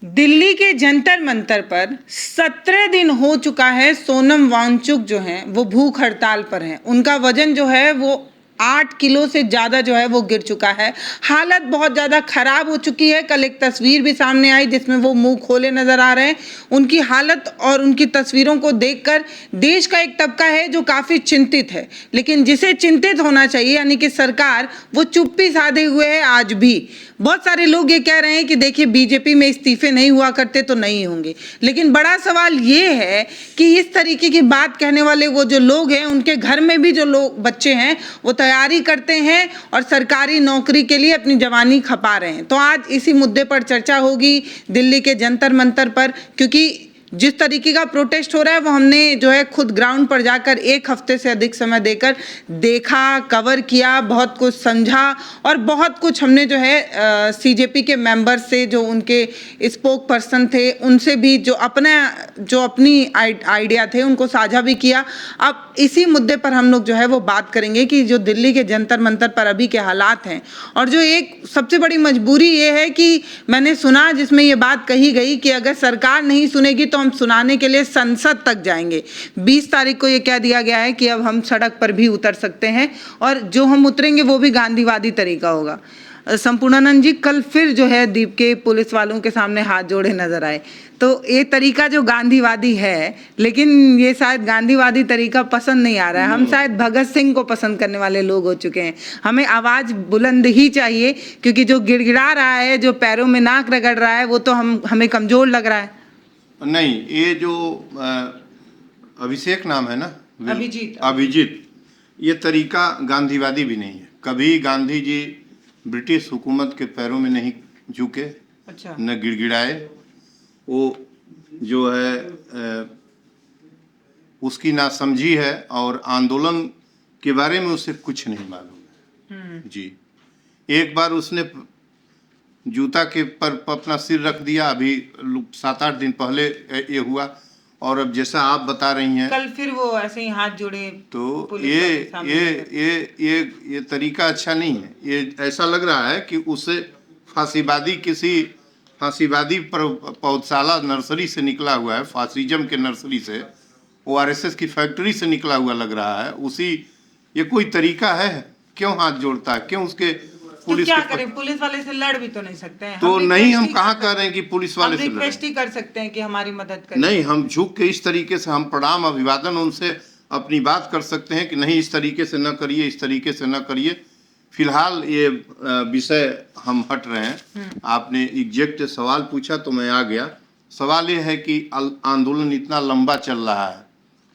दिल्ली के जंतर मंतर पर 17 दिन हो चुका है। सोनम वांगचुक जो हैं वो भूख हड़ताल पर हैं। उनका वजन जो है वो 8 किलो से ज़्यादा जो है वो गिर चुका है। हालत बहुत ज़्यादा खराब हो चुकी है। कल एक तस्वीर भी सामने आई जिसमें वो मुंह खोले नजर आ रहे हैं। उनकी हालत और उनकी तस्वीरों को देखकर देश का एक तबका है जो काफ़ी चिंतित है, लेकिन जिसे चिंतित होना चाहिए यानी कि सरकार, वो चुप्पी साधे हुए है आज भी। बहुत सारे लोग ये कह रहे हैं कि देखिए बीजेपी में इस्तीफे नहीं हुआ करते तो नहीं होंगे, लेकिन बड़ा सवाल ये है कि इस तरीके की बात कहने वाले वो जो लोग हैं उनके घर में भी जो लोग बच्चे हैं वो तैयारी करते हैं और सरकारी नौकरी के लिए अपनी जवानी खपा रहे हैं। तो आज इसी मुद्दे पर चर्चा होगी दिल्ली के जंतर मंतर पर, क्योंकि जिस तरीके का प्रोटेस्ट हो रहा है वो हमने जो है खुद ग्राउंड पर जाकर 1 हफ्ते से अधिक समय देकर देखा, कवर किया, बहुत कुछ समझा और बहुत कुछ हमने जो है सीजेपी के मेंबर से, जो उनके स्पोक पर्सन थे, उनसे भी जो अपनी आइडिया थे उनको साझा भी किया। अब इसी मुद्दे पर हम लोग जो है वो बात करेंगे कि जो दिल्ली के जंतर मंतर पर अभी के हालात हैं, और जो एक सबसे बड़ी मजबूरी ये है कि मैंने सुना जिसमें ये बात कही गई कि अगर सरकार नहीं सुनेगी तो हम सुनाने के लिए संसद तक जाएंगे। 20 तारीख को ये कह दिया गया है कि अब हम सड़क पर भी उतर सकते हैं और जो हम उतरेंगे वो भी गांधीवादी तरीका होगा। संपूर्णानंद जी, कल फिर जो है दीप के पुलिस वालों के सामने हाथ जोड़े नजर आए, तो ये तरीका जो गांधीवादी है, लेकिन ये शायद गांधीवादी तरीका पसंद नहीं आ रहा है। हम शायद भगत सिंह को पसंद करने वाले लोग हो चुके हैं। हमें आवाज बुलंद ही चाहिए, क्योंकि जो गिड़गिड़ा रहा है, जो पैरों में नाक रगड़ रहा है, वो तो हमें कमजोर लग रहा है। नहीं, ये जो अभिषेक नाम है ना, अभिजीत, ये तरीका गांधीवादी भी नहीं है। कभी गांधी जी ब्रिटिश हुकूमत के पैरों में नहीं झुके, अच्छा, न गिड़गिड़ाए। वो जो है उसकी नासमझी है और आंदोलन के बारे में उसे कुछ नहीं मालूम है। जी, एक बार उसने जूता के पर अपना सिर रख दिया, अभी 7-8 दिन पहले ये हुआ, और अब जैसा आप बता रही हैं कल फिर वो ऐसे ही हाथ जोड़े, तो ये तरीका अच्छा नहीं है। ये ऐसा लग रहा है कि उसे किसी फांसीवादी पौधशाला नर्सरी से निकला हुआ है, फासिज्म के नर्सरी से, ORSS की फैक्ट्री से निकला हुआ लग रहा है। ये कोई तरीका है? क्यों हाथ जोड़ता है? क्यों उसके पुलिस, तो क्या करें? पुलिस वाले से लड़ भी तो नहीं सकते हैं। तो नहीं, हम कहाँ कह रहे हैं कि पुलिस वाले से रिक्वेस्ट ही कर सकते हैं कि हमारी मदद करें। नहीं, हम झुक के इस तरीके से हम प्रणाम अभिवादन उनसे अपनी बात कर सकते हैं कि नहीं, इस तरीके से न करिए, इस तरीके से न करिए। फिलहाल ये विषय हम हट रहे हैं। आपने एग्जैक्ट सवाल पूछा तो मैं आ गया। सवाल ये है कि आंदोलन इतना लंबा चल रहा है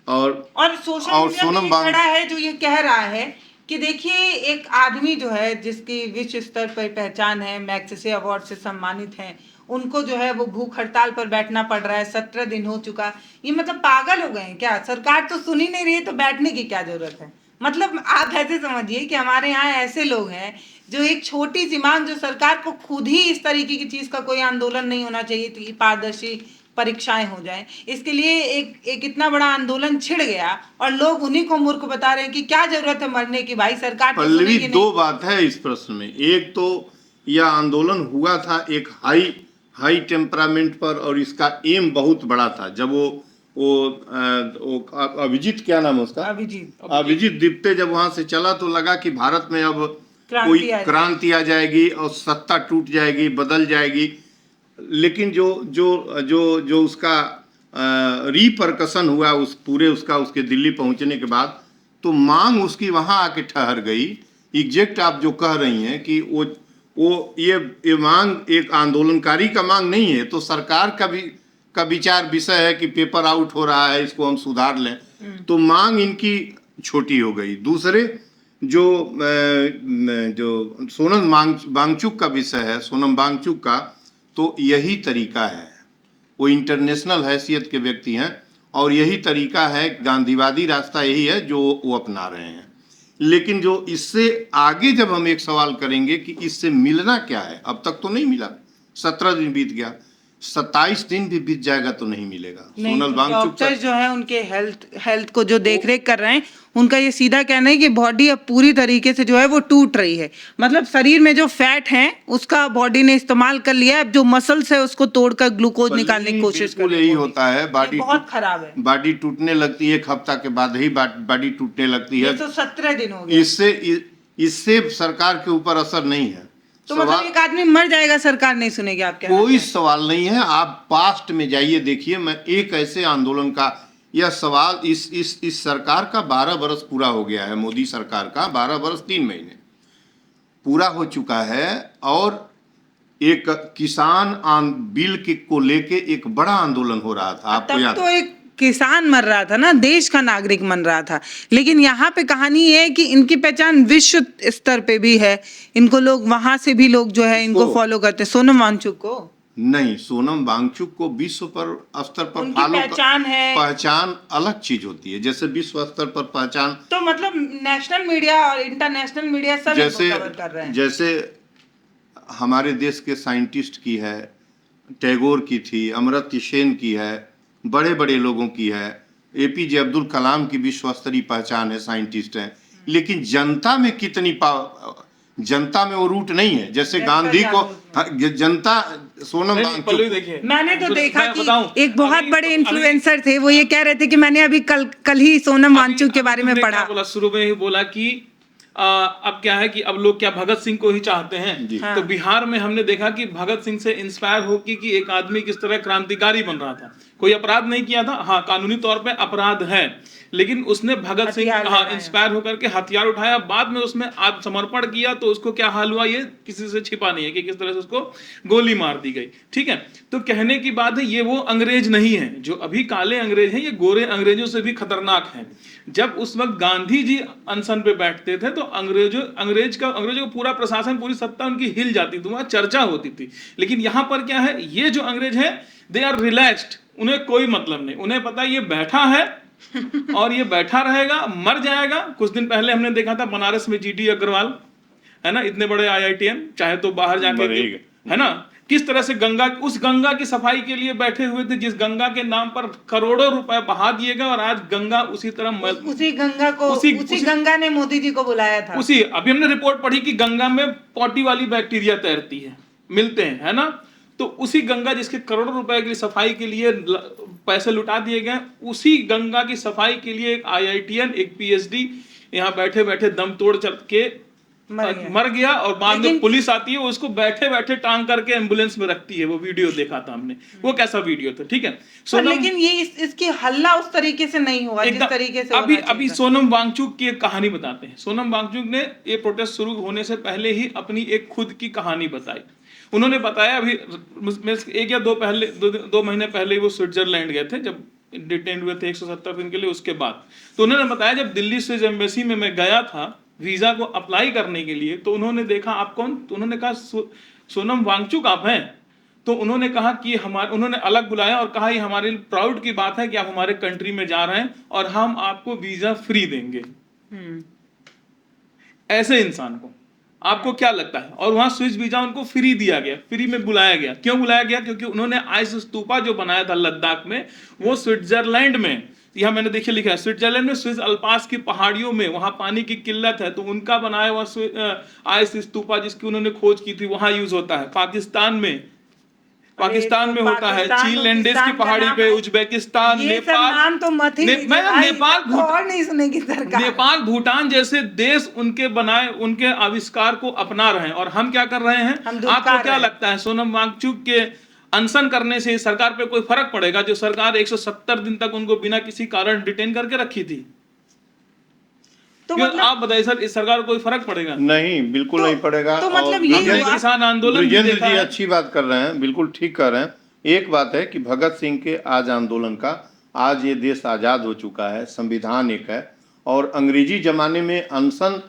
और सोनम खड़ा है जो ये कह रहा है कि देखिए एक आदमी जो है जिसकी विश्व स्तर पर पहचान है, मैग्सेसे अवार्ड से सम्मानित हैं, उनको जो है वो भूख हड़ताल पर बैठना पड़ रहा है। 17 दिन हो चुका। ये मतलब पागल हो गए हैं क्या? सरकार तो सुन ही नहीं रही है तो बैठने की क्या जरूरत है? मतलब आप ऐसे समझिए कि हमारे यहाँ ऐसे लोग हैं जो एक छोटी सी मांग, जो सरकार को खुद ही इस तरीके की चीज का कोई आंदोलन नहीं होना चाहिए कि पारदर्शी परीक्षाएं हो जाएं, इसके लिए एक इतना बड़ा आंदोलन छिड़ गया और लोग उन्हीं को मूर्ख बता रहे हैं कि क्या जरूरत है मरने की, भाई सरकार तो पल्लवी, दो बात है इस प्रश्न में। एक तो यह आंदोलन हुआ था एक हाई टेम्परामेंट पर और इसका एम बहुत बड़ा था। जब वो अभिजीत, क्या नाम है उसका, अभिजीत दिप्ते जब वहां से चला तो लगा कि भारत में अब कोई क्रांति आ जाएगी और सत्ता टूट जाएगी, बदल जाएगी। लेकिन जो उसका रिपरकशन हुआ उस पूरे उसके दिल्ली पहुंचने के बाद, तो मांग उसकी वहां आके ठहर गई। एग्जैक्ट आप जो कह रही हैं कि ये मांग एक आंदोलनकारी का मांग नहीं है, तो सरकार का विचार विषय है कि पेपर आउट हो रहा है, इसको हम सुधार लें, तो मांग इनकी छोटी हो गई। दूसरे जो सोनम वांगचुक का विषय है, सोनम वांगचुक का, तो यही तरीका है। वो इंटरनेशनल हैसियत के व्यक्ति हैं और यही तरीका है, गांधीवादी रास्ता यही है जो वो अपना रहे हैं। लेकिन जो इससे आगे जब हम एक सवाल करेंगे कि इससे मिलना क्या है, अब तक तो नहीं मिला, 17 दिन बीत गया, 27 दिन भी बीत जाएगा तो नहीं मिलेगा। नहीं, सोनल वांगचुक डॉक्टर्स जो है उनके हेल्थ को जो देखरेख कर रहे हैं, उनका ये सीधा कहना है कि बॉडी अब पूरी तरीके से जो है वो टूट रही है। मतलब शरीर में जो फैट है उसका बॉडी ने इस्तेमाल कर लिया है, अब जो मसल्स है उसको तोड़कर ग्लूकोज निकालने की कोशिश कर बिल्कुल रही यही है। होता है, बॉडी बहुत खराब है। बॉडी टूटने लगती है, 1 हफ्ता के बाद ही बॉडी टूटने लगती ये है। तो 17 दिन हो गए। इससे सरकार के ऊपर असर नहीं है। तो मतलब एक आदमी मर जाएगा, सरकार नहीं सुनेगी? आप क्या? कोई सवाल नहीं है। आप पास्ट में जाइए, देखिए। मैं एक ऐसे आंदोलन का यह सवाल, इस सरकार का 12 वर्ष पूरा हो गया है, मोदी सरकार का 12 वर्ष 3 महीने पूरा हो चुका है, और एक किसान बिल को लेके एक बड़ा आंदोलन हो रहा था। आपको तब याद तो एक किसान मर रहा था ना, देश का नागरिक मर रहा था। लेकिन यहाँ पे कहानी ये है कि इनकी पहचान विश्व स्तर पे भी है, इनको लोग वहां से भी लोग जो है इनको फॉलो करते हैं। सोनम वांगचुक को नहीं, सोनम वांगचुक को विश्व पर स्तर पर उनकी पहचान है। पहचान अलग चीज होती है, जैसे विश्व स्तर पर पहचान, तो मतलब नेशनल मीडिया और इंटरनेशनल मीडिया सब इनको कवर कर रहे हैं। जैसे हमारे देश के साइंटिस्ट की है, टैगोर की थी, अमर्त्य सेन की है, बड़े बड़े लोगों की है, एपीजे अब्दुल कलाम की विश्व स्तरीय पहचान है, साइंटिस्ट हैं। लेकिन जनता में कितनी जनता में वो रूट नहीं है। जैसे गांधी को जनता, सोनम वांगचुक, मैंने तो देखा कि एक बहुत बड़े इन्फ्लुएंसर थे, वो ये कह रहे थे कि मैंने अभी कल ही सोनम वांगचुक के बारे में पढ़ा। बोला शुरू में ही बोला कि अब क्या है कि अब लोग क्या भगत सिंह को ही चाहते हैं। हाँ। तो बिहार में हमने देखा कि भगत सिंह से इंस्पायर होकर कि एक आदमी किस तरह क्रांतिकारी बन रहा था। कोई अपराध नहीं किया था, हाँ कानूनी तौर पे अपराध है, लेकिन उसने भगत सिंह इंस्पायर होकर के हथियार उठाया, बाद में उसमें आत्मसमर्पण किया, तो उसको क्या हाल हुआ ये किसी से छिपा नहीं है कि किस तरह से उसको गोली मार दी गई। ठीक है, तो कहने की बात है ये वो अंग्रेज नहीं है जो अभी काले अंग्रेज हैं, ये गोरे अंग्रेजों से भी खतरनाक हैं। जब उस वक्त गांधी जी अनशन पे बैठते थे तो अंग्रेजों का पूरा प्रशासन, पूरी सत्ता उनकी हिल जाती थी, वहां चर्चा होती थी। लेकिन यहां पर क्या है, ये जो अंग्रेज है दे आर रिलैक्स्ड, उन्हें कोई मतलब नहीं, उन्हें पता है ये बैठा है और ये बैठा रहेगा, मर जाएगा। कुछ दिन पहले हमने देखा था बनारस में जीटी अग्रवाल, है ना, इतने बड़े आईआईटीएन, चाहे तो बाहर जाके, है ना, किस तरह से उस गंगा की सफाई के लिए बैठे हुए थे, जिस गंगा के नाम पर करोड़ों रुपए बहा दिए गए, और आज गंगा उसी तरह उसी गंगा ने मोदी जी को बुलाया था। अभी हमने रिपोर्ट पढ़ी कि गंगा में पॉटी वाली बैक्टीरिया तैरती है, मिलते हैं, है ना। तो उसी गंगा जिसके करोड़ों रुपए की सफाई के लिए पैसे लुटा दिए गए, उसी गंगा की सफाई के लिए एक आईआईटीएन, एक पीएचडी यहाँ बैठे बैठे दम तोड़ चल के मर गया, और बाद में पुलिस आती है, उसको बैठे बैठे टांग करके एम्बुलेंस में रखती है। वो वीडियो देखा था हमने, वो कैसा वीडियो था। ठीक है, लेकिन ये इसकी हल्ला उस तरीके से नहीं हुआ जिस तरीके से अभी सोनम वांगचुक की एक कहानी बताते हैं। सोनम वांगचुक ने ये प्रोटेस्ट शुरू होने से पहले ही अपनी एक खुद की कहानी बताई। उन्होंने बताया, अभी 1 या 2 महीने पहले वो स्विट्जरलैंड गए थे, जब डिटेन हुए थे 170 दिन के लिए। उसके बाद तो उन्होंने बताया, जब दिल्ली स्विस एम्बेसी में मैं गया था वीजा को अप्लाई करने के लिए, तो उन्होंने देखा आप कौन, तो उन्होंने कहा सोनम वांगचुक आप हैं। तो उन्होंने कहा कि उन्होंने अलग बुलाया और कहा ये हमारे प्राउड की बात है कि आप हमारे कंट्री में जा रहे हैं और हम आपको वीजा फ्री देंगे। ऐसे इंसान को आपको क्या लगता है? और वहां स्विस वीजा उनको फ्री दिया गया, फ्री में बुलाया गया। क्यों बुलाया गया? क्योंकि उन्होंने आइस स्तूपा जो बनाया था लद्दाख में, वो स्विट्जरलैंड में, यहां मैंने देखिए लिखा है स्विट्जरलैंड में, स्विस अल्पास की पहाड़ियों में, वहां पानी की किल्लत है, तो उनका बनाया हुआ आइस स्तूपा जिसकी उन्होंने खोज की थी, वहां यूज होता है। पाकिस्तान में होता है, चील एंडेस की पहाड़ी पे, उज्बेकिस्तान, नेपाल, तो मत ही नेपाल, भूटान जैसे देश उनके बनाए, उनके आविष्कार को अपना रहे हैं। और हम क्या कर रहे हैं? आपको क्या लगता है सोनम वांगचुक के अनशन करने से सरकार पे कोई फर्क पड़ेगा? जो सरकार 170 दिन तक उनको बिना किसी कारण डिटेन करके रखी थी, तो मतलब आप बताइए सर, इस सरकार को कोई फर्क पड़ेगा? नहीं, बिल्कुल नहीं पड़ेगा। तो मतलब ये किसान आंदोलन ब्रिजेंद्र जी अच्छी बात कर रहे हैं, बिल्कुल ठीक कर रहे हैं। एक बात है कि भगत सिंह के आज आंदोलन का, आज ये देश आजाद हो चुका है, संविधान एक है, और अंग्रेजी जमाने में अनशन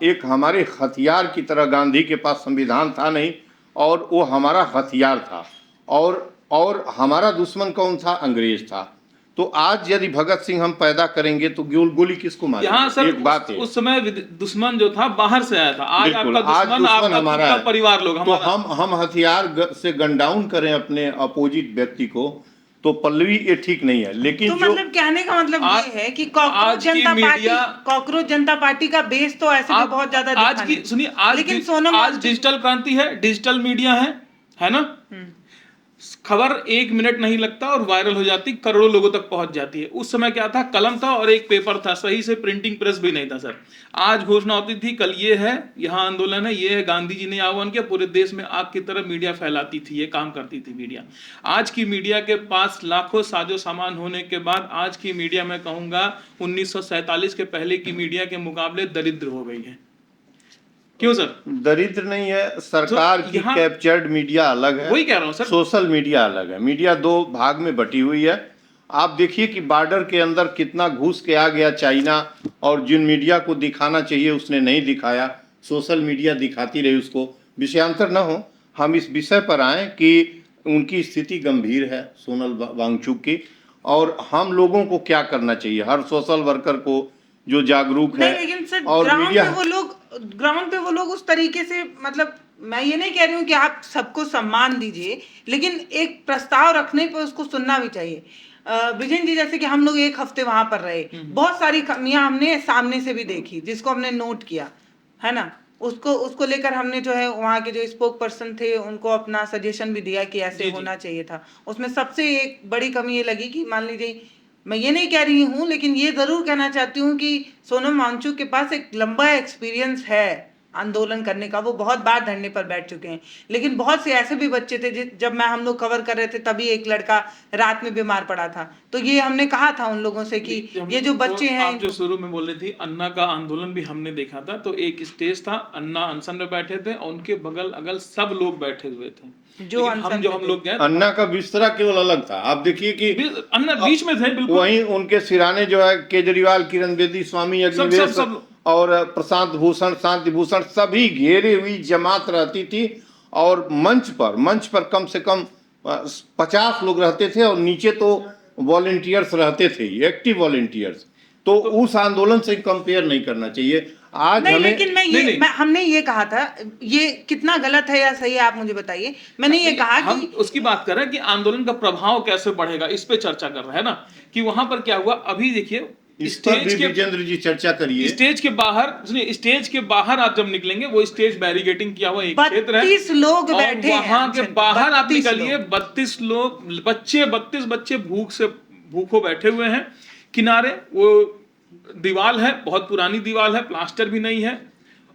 एक हमारे हथियार की तरह, गांधी के पास संविधान था नहीं और वो हमारा हथियार था, और हमारा दुश्मन कौन था? अंग्रेज था। तो आज यदि भगत सिंह हम पैदा करेंगे तो गोली किसको मारेंगे? यहाँ सर एक बात है। उस समय दुश्मन जो था बाहर से आया था, आज बिल्कुल, आपका आज दुश्मन आपका हमारा खुद का है। परिवार लोग तो हमारा। हम हथियार से गन डाउन करें अपने अपोजिट व्यक्ति को, तो पल्लवी ये ठीक नहीं है। लेकिन तो जो मतलब कहने का मतलब आज- ये है कि आज की मीडिया- कॉकरोच जनता पार्टी का बेस तो ऐसे भी बहुत ज्यादा आज दिखा की नहीं। सुनिए, लेकिन सोनम आज वांगचुक- डिजिटल क्रांति है, डिजिटल मीडिया है ना, खबर 1 मिनट नहीं लगता और वायरल हो जाती, करोड़ों लोगों तक पहुंच जाती है। उस समय क्या था, कलम था और एक पेपर था, सही से प्रिंटिंग प्रेस भी नहीं था सर। आज घोषणा होती थी कल ये है, यहाँ आंदोलन है, ये है, गांधी जी ने आह्वान किया, पूरे देश में आग की तरह मीडिया फैलाती थी, ये काम करती थी मीडिया। आज की मीडिया के पास लाखों साजो सामान होने के बाद आज की मीडिया, मैं कहूंगा 1947 के पहले की मीडिया के मुकाबले दरिद्र हो गई है। क्यों सर? दरिद्र नहीं है, सरकार की यहाँ- कैप्चर्ड मीडिया अलग है, वही कह रहा हूं सर। सोशल मीडिया अलग है। मीडिया दो भाग में बटी हुई है। आप देखिए कि बॉर्डर के अंदर कितना घुस के आ गया चाइना, और जिन मीडिया को दिखाना चाहिए उसने नहीं दिखाया, सोशल मीडिया दिखाती रही उसको। विषयांतर न हो, हम इस विषय पर आए कि उनकी स्थिति गंभीर है सोनम वांगचुक की, और हम लोगों को क्या करना चाहिए। हर सोशल वर्कर को जो जागरूक है, नहीं, लेकिन सर और मीडिया ग्राउंड पे वो लोग उस तरीके से, मतलब मैं ये नहीं कह रही हूँ कि आप सबको सम्मान दीजिए, लेकिन एक प्रस्ताव रखने पे उसको सुनना भी चाहिए। ब्रिजेन जी, जैसे कि हम लोग 1 हफ्ते वहां पर रहे, बहुत सारी कमियां हमने सामने से भी देखी, जिसको हमने नोट किया है ना, उसको लेकर हमने जो है वहाँ के जो स्पोक पर्सन थे उनको अपना सजेशन भी दिया कि ऐसे होना चाहिए था। उसमें सबसे एक बड़ी कमी ये लगी कि मान लीजिए, मैं ये नहीं कह रही हूँ, लेकिन ये जरूर कहना चाहती हूँ कि सोनम वांगचुक के पास एक लंबा एक्सपीरियंस है आंदोलन करने का, वो बहुत बार धरने पर बैठ चुके हैं। लेकिन बहुत से ऐसे भी बच्चे थे, जब मैं हम लोग कवर कर रहे थे तभी एक लड़का रात में बीमार पड़ा था, तो ये हमने कहा था उन लोगों से कि ये जो बच्चे हैं, आप जो शुरू में बोल रही थी अन्ना का आंदोलन भी हमने देखा था। तो एक स्टेज था, अन्ना अनशन में बैठे थे और उनके बगल अगल सब लोग बैठे हुए थे, जो हम लोग गए, अन्ना का बिस्तरा केवल अलग था। आप देखिए कि अन्ना बीच में थे बिल्कुल। वहीं उनके सिराने जो है केजरीवाल, किरण बेदी, स्वामी अग्निवेश सब और प्रशांत भूषण, शांति भूषण, सभी घेरे हुई जमात रहती थी। और मंच पर कम से कम 50 लोग रहते थे, और नीचे तो वॉलंटियर्स रहते थे, एक्टिव वॉलंटियर्स। तो उस आंदोलन से कंपेयर नहीं करना चाहिए। आज नहीं, हमें लेकिन हमने ये कहा था, ये कितना गलत है या सही है आप मुझे बताइए। मैंने ये कहा हम कि उसकी बात कर रहे हैं कि आंदोलन का प्रभाव कैसे बढ़ेगा, इस पे चर्चा कर रहे हैं ना, कि वहां पर क्या हुआ। अभी देखिए इस पर भी विजेंद्र जी चर्चा करिए। स्टेज के बाहर, सुनिए, स्टेज के बाहर आप जब निकलेंगे, वो स्टेज बैरिकेडिंग किया हुआ एक क्षेत्र है, 32 लोग बैठे हैं, वहां के बाहर आप 32 निकलिए, 32 लोग, 32 बच्चे भूखों बैठे हुए हैं किनारे। वो दीवार है, बहुत पुरानी दीवार है, प्लास्टर भी नहीं है,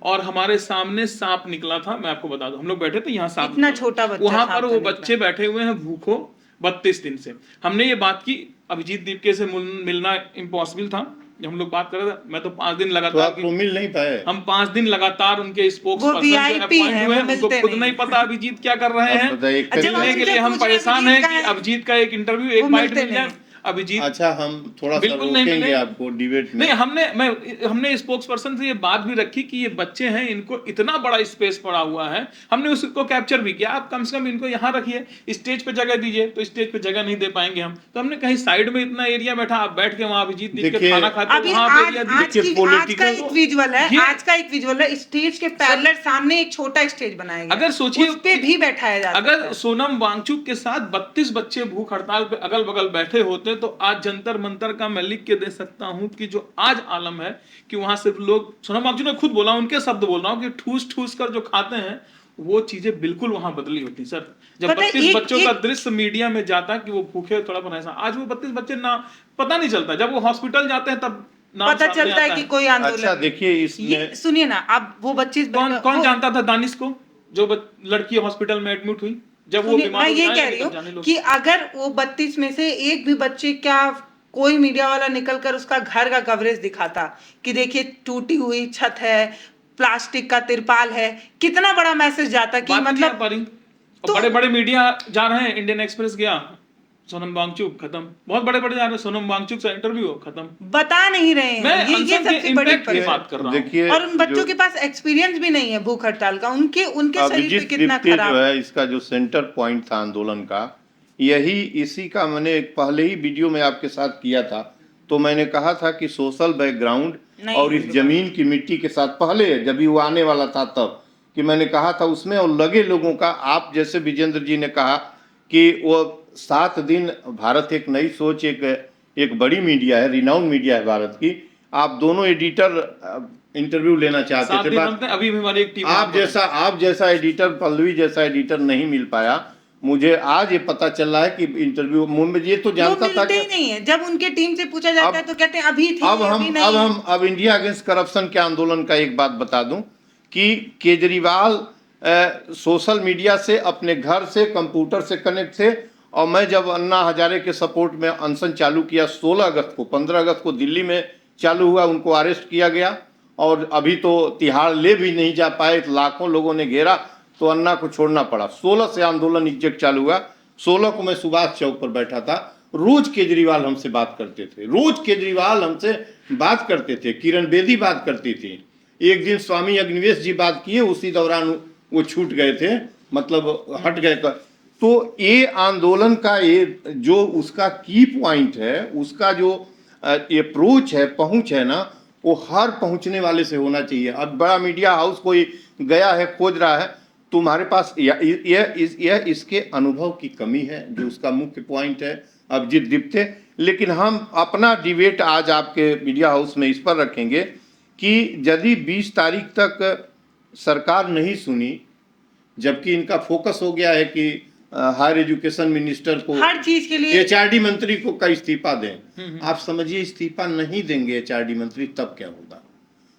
और हमारे सामने सांप निकला था। मैं आपको बता दूं, हम लोग बैठे थे, यहाँ सांप इतना छोटा बच्चा, वहां पर सांप वो था बच्चे बैठे हुए हैं भूखों 32 दिन से। हमने ये बात की, अभिजीत दीपके से मिलना इम्पॉसिबल था। जब हम लोग बात कर रहे थे, मैं तो 5 दिन तो लगातार, आपको मिल नहीं पाए। हम 5 दिन लगातार उनके स्पोक्स वो पर्सन VIP अपॉइंट हैं, हुए, वो उनको मिलते खुद नहीं। नहीं पता अभिजीत क्या कर रहे हैं। अब बताइए, जब मिलने के लिए हम पूछ रहे परेशान अभिजीत हैं का कि है, अभिजीत का एक इंटरव्यू, एक वो बाइट मिलते मिल जाए। नहीं। अभिजीत अच्छा, हम थोड़ा सा बिल्कुल नहीं रोकेंगे मिले। आपको डिबेट में। नहीं, हमने स्पोक्स पर्सन से ये बात भी रखी कि ये बच्चे हैं, इनको इतना बड़ा स्पेस पड़ा हुआ है, हमने उसको कैप्चर भी किया। आप कम से कम इनको यहाँ रखिए, स्टेज पे जगह दीजिए, तो स्टेज पे जगह नहीं दे पाएंगे हम, तो हमने कहीं साइड में इतना एरिया बैठा, आप बैठ के वहां अभिजीत दीप के खाना खाते अभी वहां आज एरिया का एक विजुअल है, स्टेज के पैरेलल सामने एक छोटा स्टेज बनाया गया, अगर सोचिए उस पे भी बैठाया जा सकता अगर है। सोनम वांगचुक के साथ 32 बच्चे भूख हड़ताल पे अगल बगल बैठे होते, तो आज जंतर मंतर का मैं लिख के दे सकता हूं कि जो आज आलम है, कि वहां सिर्फ लोग, सोनम वांगचुक ने खुद बोला, उनके शब्द बोल रहा हूं, कि ठूस ठूस कर जो खाते हैं, वो चीजें बिल्कुल वहां बदली होती सर। जब 32 बच्चों का दृश्य मीडिया में जाता कि वो भूखे थोड़ा पर ऐसा, आज वो 32 बच्चे ना पता नहीं चलता, जब वो हॉस्पिटल जाते हैं तब पता चलता है कि कोई आंदोलन। अच्छा देखिए, इसमें सुनिए ना, अब वो बच्चे कौन जानता था दानिश को, जो लड़की हॉस्पिटल में एडमिट हुई, जब वो बीमार मैं हो ये जाए, कह रही जाने हूँ लोग। कि अगर वो 32 में से एक भी बच्चे, क्या कोई मीडिया वाला निकलकर उसका घर का कवरेज दिखाता कि देखिए टूटी हुई छत है, प्लास्टिक का तिरपाल है, कितना बड़ा मैसेज जाता कि मतलब बड़े बड़े मीडिया जा रहे हैं, इंडियन एक्सप्रेस गया, सोनम वांगचुक खत्म, बहुत बड़े बड़े जा रहे हैं, सोनम वांगचुक से इंटरव्यू खत्म, बता नहीं रहे हैं। मैं ये सबसे बड़ी बात कर रहा हूँ। देखिए, और उन बच्चों के पास एक्सपीरियंस भी नहीं है भूख हड़ताल का, उनके शरीर पे कितना खराब जो है, इसका जो सेंटर पॉइंट था आंदोलन का, यही इसी का मैंने एक पहले ही वीडियो में आपके साथ किया था। तो मैंने कहा था कि सोशल बैकग्राउंड नहीं, और इस जमीन की मिट्टी के साथ पहले जब भी वो आने वाला था तब कि मैंने कहा था उसमें, और लगे लोगों का, आप जैसे विजेंद्र जी ने कहा कि वो 7 दिन भारत एक नई सोच, एक बड़ी मीडिया है, रिनाउंड मीडिया है भारत की। आप दोनों एडिटर इंटरव्यू लेना चाहते साथ थे, ही बात बनते हैं, अभी भी हमारी एक टीम आप जैसा एडिटर, पल्लवी जैसा एडिटर नहीं मिल पाया। मुझे आज ये पता चल रहा है कि इंटरव्यू मुझे ये तो वो जानता था मिलते कि ही नहीं है। जब उनके टीम से पूछा जाता है तो कहते हैं अभी थी, अभी नहीं है। अब इंडिया अगेंस्ट करप्शन के आंदोलन का एक बात बता दूं कि केजरीवाल सोशल मीडिया से, अपने घर से, कंप्यूटर से कनेक्ट थे। और मैं जब अन्ना हजारे के सपोर्ट में अनशन चालू किया 16 अगस्त को, 15 अगस्त को दिल्ली में चालू हुआ, उनको अरेस्ट किया गया और अभी तो तिहाड़ ले भी नहीं जा पाए, लाखों लोगों ने घेरा तो अन्ना को छोड़ना पड़ा। 16 से आंदोलन एग्जैक्ट चालू हुआ। 16 को मैं सुभाष चौक पर बैठा था। रोज केजरीवाल हमसे बात करते थे, रोज केजरीवाल हमसे बात करते थे, किरण बेदी बात करती थी। एक दिन स्वामी अग्निवेश जी बात किए, उसी दौरान वो छूट गए थे, मतलब हट गए। तो ये आंदोलन का ये जो उसका की पॉइंट है, उसका जो अप्रोच है, पहुंच है ना, वो हर पहुंचने वाले से होना चाहिए। अब बड़ा मीडिया हाउस कोई गया है, खोज रहा है, तुम्हारे पास यह इसके अनुभव की कमी है, जो उसका मुख्य पॉइंट है अभिजीत दीप्ते। लेकिन हम अपना डिबेट आज आपके मीडिया हाउस में इस पर रखेंगे कि यदि 20 तारीख तक सरकार नहीं सुनी, जबकि इनका फोकस हो गया है कि हायर एजुकेशन मिनिस्टर को, हर चीज के लिए एचआरडी मंत्री को का इस्तीफा दें। आप समझिए इस्तीफा नहीं देंगे एचआरडी मंत्री तब क्या होगा,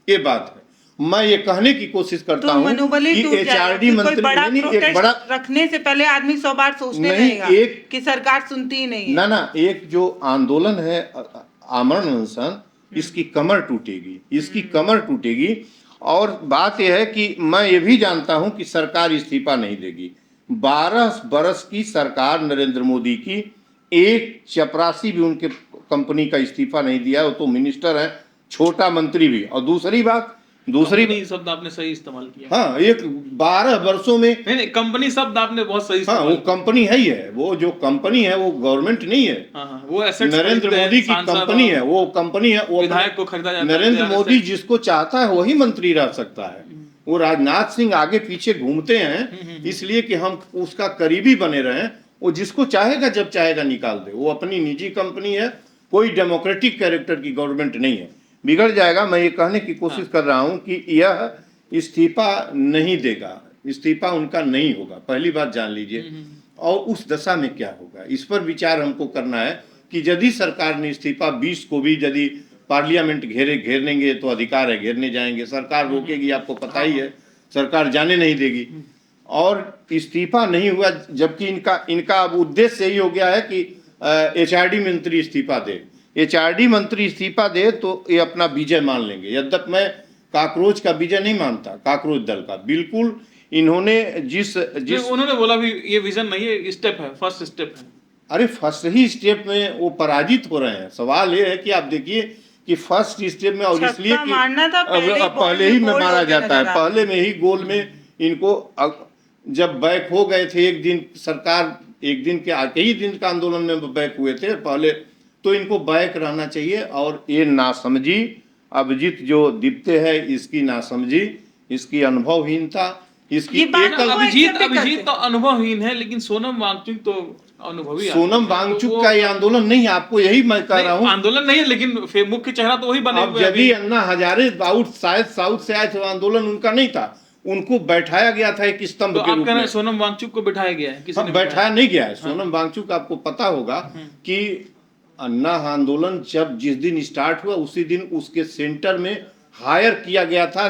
ये बात है। मैं ये कहने की कोशिश करता हूं कि एचआरडी मंत्री एक बड़ा रखने से पहले आदमी 100 बार सोचने लगेगा कि सरकार सुनती ही नहीं है। ना एक जो आंदोलन है आमरण अनशन, इसकी कमर टूटेगी, इसकी कमर टूटेगी। और बात यह है कि मैं ये भी जानता हूं कि सरकार इस्तीफा नहीं देगी। 12 बरस की सरकार नरेंद्र मोदी की, एक चपरासी भी उनके कंपनी का इस्तीफा नहीं दिया, वो तो मिनिस्टर है, छोटा मंत्री भी। और दूसरी शब्द आपने सही इस्तेमाल किया। हाँ, एक 12 वर्षों में नहीं, कंपनी शब्द आपने बहुत सही हाँ, वो कंपनी है ही है, वो जो कंपनी है वो गवर्नमेंट नहीं है। वो नरेंद्र मोदी की कंपनी है, वो कंपनी है, वो विधायक को खरीदा जाता है। नरेंद्र मोदी जिसको चाहता है वही मंत्री रह सकता है। वो राजनाथ सिंह आगे पीछे घूमते हैं इसलिए कि हम उसका करीबी बने रहें। वो जिसको चाहेगा जब चाहेगा निकाल दे, वो अपनी निजी कंपनी है, कोई डेमोक्रेटिक कैरेक्टर की गवर्नमेंट नहीं है। बिगड़ जाएगा। मैं ये कहने की कोशिश कर रहा हूं कि यह इस्तीफा नहीं देगा, इस्तीफा उनका नहीं होगा, पहली बात जान लीजिए। और उस दशा में क्या होगा, इस पर विचार हमको करना है कि यदि सरकार ने इस्तीफा 20 को भी यदि पार्लियामेंट घेरेंगे तो अधिकार है, घेरने जाएंगे, सरकार रोकेगी, आपको पता ही है, सरकार जाने नहीं देगी। और इस्तीफा नहीं हुआ, जबकि इनका अब उद्देश्य यही हो गया है कि एचआरडी मंत्री इस्तीफा दे, एचआरडी मंत्री इस्तीफा दे तो ये अपना विजय मान लेंगे। यद्यप मैं काकरोच का विजय नहीं मानता, काकरोच दल का बिल्कुल। इन्होंने जिस उन्होंने बोला भी ये विजन नहीं है, स्टेप है, फर्स्ट स्टेप है। अरे फर्स्ट ही स्टेप में वो पराजित हो रहे हैं। सवाल ये है कि आप देखिए कि फर्स्ट स्टेप में, और इसलिए कि पहले ही में मारा जाता है, पहले में ही गोल में इनको। जब बैक हो गए थे एक दिन, सरकार एक दिन के आके ही दिन का आंदोलन में बैक हुए थे पहले, तो इनको बैक रहना चाहिए। और ये नासमझी अभिजीत जो दीप्ते है, इसकी नासमझी, इसकी अनुभवहीनता, इसकी अभिजीत तो अनुभवहीन है, लेकिन सोनम वांगचुक तो अनुभवी। सोनम वांगचुक का ये आंदोलन नहीं है, आपको यही मैं कह रहा हूँ, आंदोलन नहीं है, लेकिन मुख्य चेहरा तो वही बने हुए। यदि अन्ना हजारे शायद साउथ से आए थे, आंदोलन उनका नहीं था, उनको बैठाया गया था एक स्तंभ तो के रूप में। सोनम वांगचुक को बैठाया गया है, किसी ने बैठाया नहीं गया है। सोनम वांगचुक, आपको पता होगा कि अन्ना आंदोलन जब जिस दिन स्टार्ट हुआ उसी दिन उसके सेंटर में हायर किया गया था,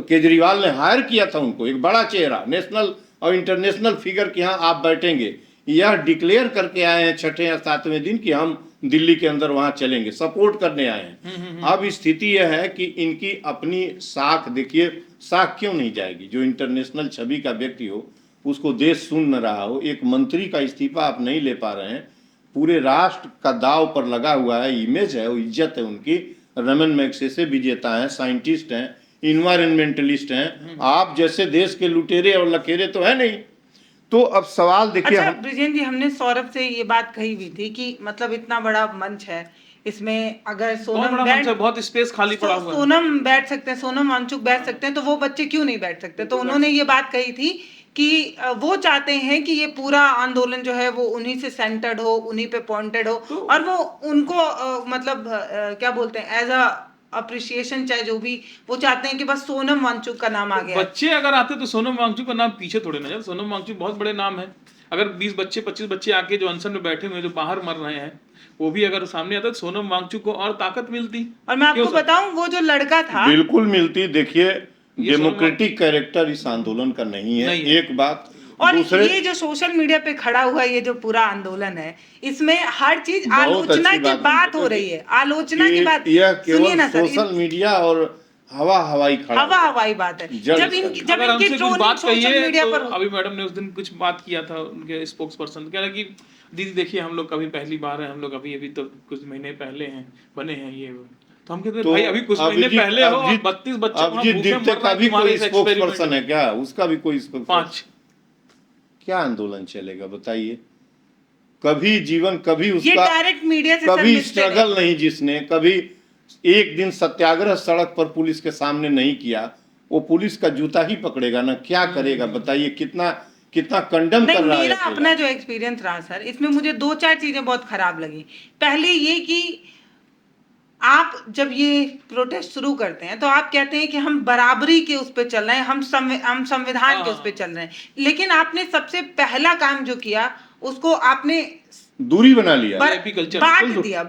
केजरीवाल ने हायर किया था उनको, एक बड़ा चेहरा, नेशनल और इंटरनेशनल फिगर कि हाँ आप बैठेंगे। यह डिक्लेयर करके आए हैं 6ठे या 7वें दिन कि हम दिल्ली के अंदर वहां चलेंगे, सपोर्ट करने आए हैं। अब स्थिति यह है कि इनकी अपनी साख देखिए, साख क्यों नहीं जाएगी? जो इंटरनेशनल छवि का व्यक्ति हो, उसको देश सुन न रहा हो, एक मंत्री का इस्तीफा आप नहीं ले पा रहे हैं, पूरे राष्ट्र का दाव पर लगा हुआ है, इमेज है, वो इज्जत है उनकी। रमन मैग्सेसे विजेता हैं, साइंटिस्ट हैं, इन्वायरमेंटलिस्ट हैं, आप जैसे देश के लुटेरे और लकेरे तो है नहीं। तो अब सवाल देखिए अच्छा ब्रिजेन जी, हमने सौरभ से ये बात कही भी थी कि मतलब इतना बड़ा मंच है, इसमें अगर बहुत सोनम बड़ा मंच है, बहुत स्पेस खाली पड़ा हुआ है। सोनम बैठ सकते हैं, सोनम वांगचुक बैठ सकते हैं, तो वो बच्चे क्यों नहीं बैठ सकते? तो उन्होंने ये बात कही थी कि वो चाहते हैं कि ये पूरा आंदोलन जो है वो उन्हीं से सेंटर्ड हो, उन्हीं पे पॉइंटेड हो, और वो उनको मतलब क्या बोलते हैं, एज अ अप्रिसिएशन, चाहे जो भी, वो चाहते हैं कि बस सोनम वांगचुक का नाम आ गया है। बच्चे अगर आते तो सोनम वांगचुक का नाम पीछे थोड़े ना जाए। सोनम वांगचुक बहुत बड़े नाम है। अगर 20 बच्चे 25 बच्चे आके जो अनशन में बैठे हुए हैं, जो बाहर मर रहे हैं, वो भी अगर सामने आता तो सोनम वांगचुक को और ताकत मिलती। और मैं आपको क्यों सर? बताऊं, वो जो लड़का था, बिल्कुल मिलती। देखिए ये डेमोक्रेटिक कैरेक्टर इस आंदोलन का नहीं है, नहीं है। एक बात। और दूसरे ये जो सोशल मीडिया पे खड़ा हुआ ये जो पूरा आंदोलन है, इसमें हर चीज बहुत आलोचना अच्छी की बात बात है हो रही है, आलोचना की कि बात। यह सुनिए केवल ना सर, सोशल मीडिया और हवाई खड़ा हवा हुआ है। हवाई बात है। जड़ जब स्थल। जब अगर इनकी हमसे कुछ ट्रोलिंग बात सोशल कहिए मीडिया तो पर अभी मैडम ने उस दिन कुछ बात किया था, उनके स्पोक्स पर्सन कह रहा कि दीदी देखिए हम लोग कभी पहली बार है, हम लोग अभी अभी तो कुछ महीने पहले हैं बने हैं ये वो। तो हम कहते तो भाई अभी कुछ महीने पहले हो, 32 बच्चे वहां अभिजीत भूखे दीप्ते मर का रहे भी हैं तुम्हारे कोई इस स्पोक्स एक्सपेरिमेंट पर्सन है में। क्या? उसका भी कोई स्पोक्स 5 क्या आंदोलन चलेगा बताइए? कभी जीवन, कभी ये उसका डायरेक्ट मीडिया से सर कभी मिक्सड है। स्ट्रगल नहीं, जिसने कभी एक दिन सत्याग्रह सड़क पर पुलिस के सामने नहीं किया, वो पुलिस का जूता ही पकड़ेगा ना, क्या करेगा बताइए? कितना कितना कंडम नहीं, कर रहा है मेरा अकेला। अपना जो एक्सपीरियंस रहा सर, इसमें मुझे 2-4 चीजें बहुत खराब लगी। पहले ये कि आप जब ये प्रोटेस्ट शुरू करते हैं तो आप कहते हैं कि हम बराबरी के उस पे चल रहे हैं, हम संविधान के उस पे चल रहे हैं, लेकिन आपने सबसे पहला काम जो किया, उसको आपने दूरी बना लिया। VIP कल्चर बांट दिया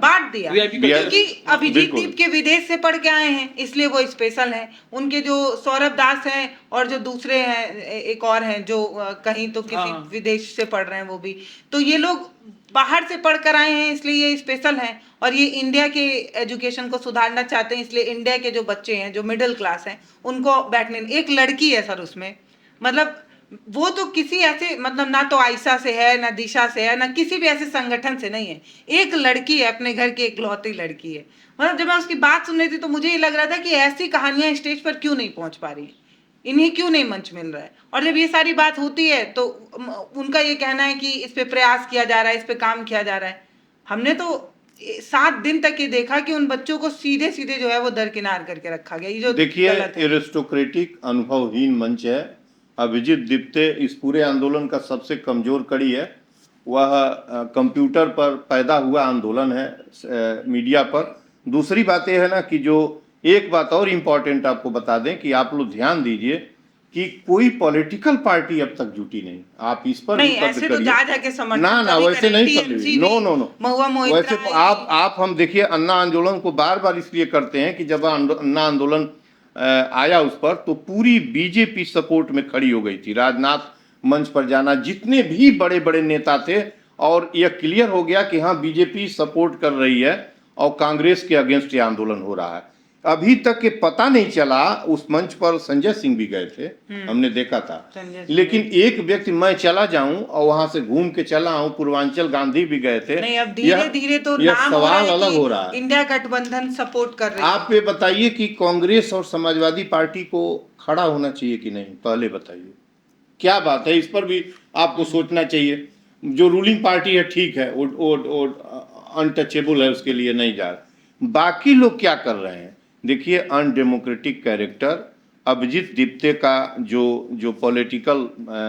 VIP कल्चर। क्योंकि अभिजीत बिल्कुल। दीप के विदेश से पढ़ के आए हैं, इसलिए वो स्पेशल हैं। उनके जो सौरभ दास हैं और जो दूसरे हैं, एक और हैं जो कहीं तो किसी हाँ। विदेश से पढ़ रहे हैं, वो भी, तो ये लोग बाहर से पढ़ कर आए हैं, इसलिए ये स्पेशल हैं। और ये इंडिया के एजुकेशन को सुधारना चाहते हैं, इसलिए इंडिया के जो बच्चे हैं, जो मिडिल क्लास हैं, उनको बैठने। एक लड़की है सर उसमें, मतलब वो तो किसी ऐसे, मतलब ना तो आयशा से है, ना दिशा से है, ना किसी भी ऐसे संगठन से नहीं है, एक लड़की है, अपने घर की इकलौती लड़की है। मतलब जब मैं उसकी बात सुन रही थी तो मुझे ये लग रहा था कि ऐसी कहानियां स्टेज पर क्यों नहीं पहुंच पा रही, इन्हें क्यों नहीं मंच मिल रहा है। और जब ये सारी बात होती है तो उनका ये कहना है कि इस पे प्रयास किया जा रहा है, इस पे काम किया जा रहा है। हमने तो 7 दिन तक ये देखा कि उन बच्चों को सीधे सीधे जो है वो दरकिनार करके रखा गया। ये जो देखिए गलत है। एरिस्टोक्रेटिक अनुभवहीन मंच है। अभिजीत दीप्ते इस पूरे आंदोलन का सबसे कमजोर कड़ी है। वह कंप्यूटर पर पैदा हुआ आंदोलन है, मीडिया पर। दूसरी बात यह है ना कि जो एक बात और इम्पोर्टेंट आपको बता दें कि आप लोग ध्यान दीजिए कि कोई पॉलिटिकल पार्टी अब तक जुटी नहीं। आप इस पर नहीं, भी पत्र ऐसे तो करिए। जा समर्थन ना ना, सभी वैसे करें, नहीं TMC पकड़ी। नो भी, नो नो, महुआ मोहित्रा वैसे तो आप हम देखिए, अन्ना आंदोलन को बार बार इसलिए करते हैं कि जब अन्ना आंदोलन आया उस पर, तो पूरी बीजेपी सपोर्ट में खड़ी हो गई थी। राजनाथ मंच पर जाना, जितने भी बड़े बड़े नेता थे, और यह क्लियर हो गया कि हाँ बीजेपी सपोर्ट कर रही है और कांग्रेस के अगेंस्ट ये आंदोलन हो रहा है। अभी तक ये पता नहीं चला। उस मंच पर संजय सिंह भी गए थे, हमने देखा था। लेकिन एक व्यक्ति, मैं चला जाऊं और वहां से घूम के चला आऊं, पूर्वांचल गांधी भी गए थे। नहीं, अब धीरे धीरे तो यह नाम हो रहा सवाल है अलग कि हो रहा है। इंडिया गठबंधन सपोर्ट कर रही है। आप ये बताइए कि कांग्रेस और समाजवादी पार्टी को खड़ा होना चाहिए कि नहीं? पहले बताइए, क्या बात है? इस पर भी आपको सोचना चाहिए। जो रूलिंग पार्टी है ठीक है, वो अनटचेबल है, उसके लिए नहीं जा रहा। बाकी लोग क्या कर रहे हैं? देखिए अनडेमोक्रेटिक कैरेक्टर अभिजीत दीप्ते का जो पॉलिटिकल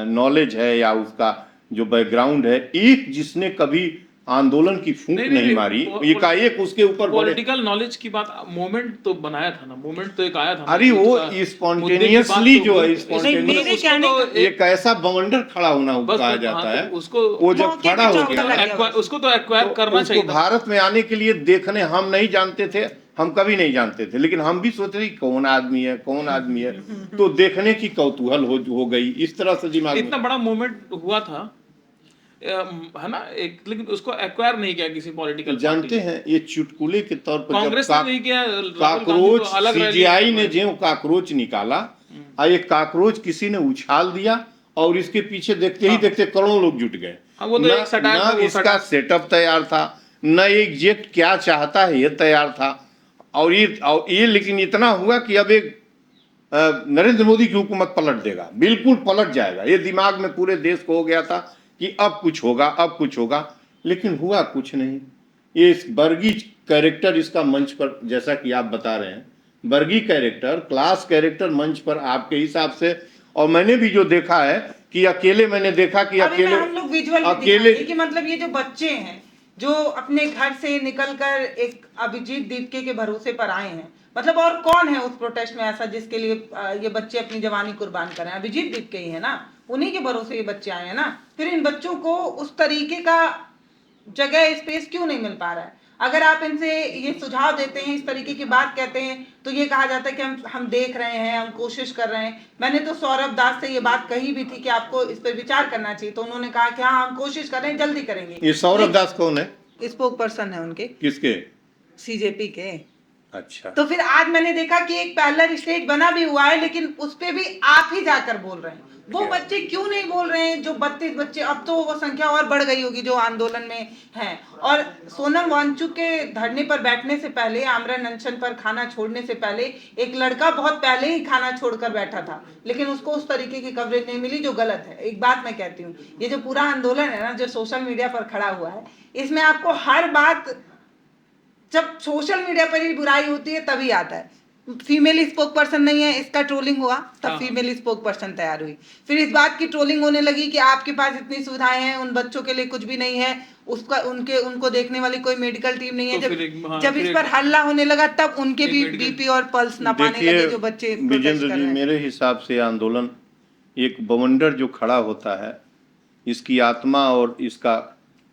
नॉलेज है या उसका जो बैकग्राउंड है, एक जिसने कभी आंदोलन की फूंक नहीं मारी, एकाएक उसके ऊपर पॉलिटिकल नॉलेज की बात, मोमेंट तो बनाया था ना, मोमेंट तो एक आया था। अरे वो स्पॉन्टेनियसली जो है, स्पॉन्टेनियस एक ऐसा बवंडर खड़ा होना कहा जाता है उसको। वो जब खड़ा हो गया, उसको तो एक्वायर करना चाहिए। भारत में आने के लिए देखने हम नहीं जानते थे, हम कभी नहीं जानते थे, लेकिन हम भी सोच रहे कौन आदमी है, कौन आदमी है, तो देखने की कौतूहल हो गई। इस तरह से दिमाग, इतना बड़ा मूवमेंट हुआ था, है ना, एक, लेकिन उसको एक्वायर नहीं किया किसी पॉलिटिकल। जानते हैं ये चुटकुले के तौर पर कांग्रेस ने नहीं किया, काकरोच सीजीआई ने जो काकरोच निकाला, ये काकरोच किसी ने उछाल दिया और इसके पीछे देखते ही देखते करोड़ों लोग जुट गए। न इसका सेटअप तैयार था, न एग्जैक्ट क्या चाहता है ये तैयार था। और ये लेकिन इतना हुआ कि अब एक नरेंद्र मोदी की हुकूमत पलट देगा, बिल्कुल पलट जाएगा। ये दिमाग में पूरे देश को हो गया था कि अब कुछ होगा, अब कुछ होगा, लेकिन हुआ कुछ नहीं। ये इस वर्गी कैरेक्टर इसका मंच पर, जैसा कि आप बता रहे हैं, वर्गी कैरेक्टर, क्लास कैरेक्टर मंच पर आपके हिसाब से, और मैंने भी जो देखा है कि अकेले, मैंने देखा कि अभी अकेले हम लोग विजुअल अकेले कि मतलब ये जो बच्चे हैं जो अपने घर से निकलकर एक अभिजीत दीपके के भरोसे पर आए हैं, मतलब और कौन है उस प्रोटेस्ट में ऐसा जिसके लिए ये बच्चे अपनी जवानी कुर्बान करें? अभिजीत दीपके ही है ना, उन्हीं के भरोसे ये बच्चे आए हैं ना। फिर इन बच्चों को उस तरीके का जगह, स्पेस क्यों नहीं मिल पा रहा है? अगर आप इनसे ये सुझाव देते हैं, इस तरीके की बात कहते हैं, तो ये कहा जाता है कि हम देख रहे हैं, हम कोशिश कर रहे हैं। मैंने तो सौरभ दास से ये बात कही भी थी कि आपको इस पर विचार करना चाहिए, तो उन्होंने कहा कि हाँ, हम कोशिश कर रहे हैं, जल्दी करेंगे। ये सौरभ दास कौन है? स्पोक पर्सन है उनके, किसके? सीजेपी के। अच्छा, तो फिर आज मैंने देखा कि एक पैरेलल स्टेज बना भी हुआ है, लेकिन उस पे भी आप ही जाकर बोल रहे हैं। वो बच्चे क्यों नहीं बोल रहे हैं? जो 32 बच्चे, अब तो वो संख्या और बढ़ गई होगी जो आंदोलन में हैं। और सोनम वांगचुक के धरने पर बैठने से पहले, आमरण अनशन पर खाना छोड़ने से पहले, एक लड़का बहुत पहले ही खाना छोड़कर बैठा था, लेकिन उसको उस तरीके की कवरेज नहीं मिली, जो गलत है। एक बात मैं कहती हूँ, ये जो पूरा आंदोलन है ना, जो सोशल मीडिया पर खड़ा हुआ है, इसमें आपको हर बात, जब सोशल मीडिया पर ही बुराई होती है तभी आता है। फीमेल स्पोक पर्सन नहीं है, इसका ट्रोलिंग हुआ, तब फीमेल स्पोक पर्सन तैयार हुई। फिर इस बात की ट्रोलिंग होने लगी कि आपके पास इतनी सुविधाएं हैं, उन बच्चों के लिए कुछ भी नहीं है, उसका उनको देखने वाली कोई मेडिकल टीम नहीं है। जब इस पर हल्ला होने लगा, तब उनके भी बीपी और पल्स ना पाने लगे जो बच्चे प्रोटेस्ट कर रहे हैं। मेरे हिसाब से आंदोलन एक बवंडर जो खड़ा होता है, इसकी आत्मा और इसका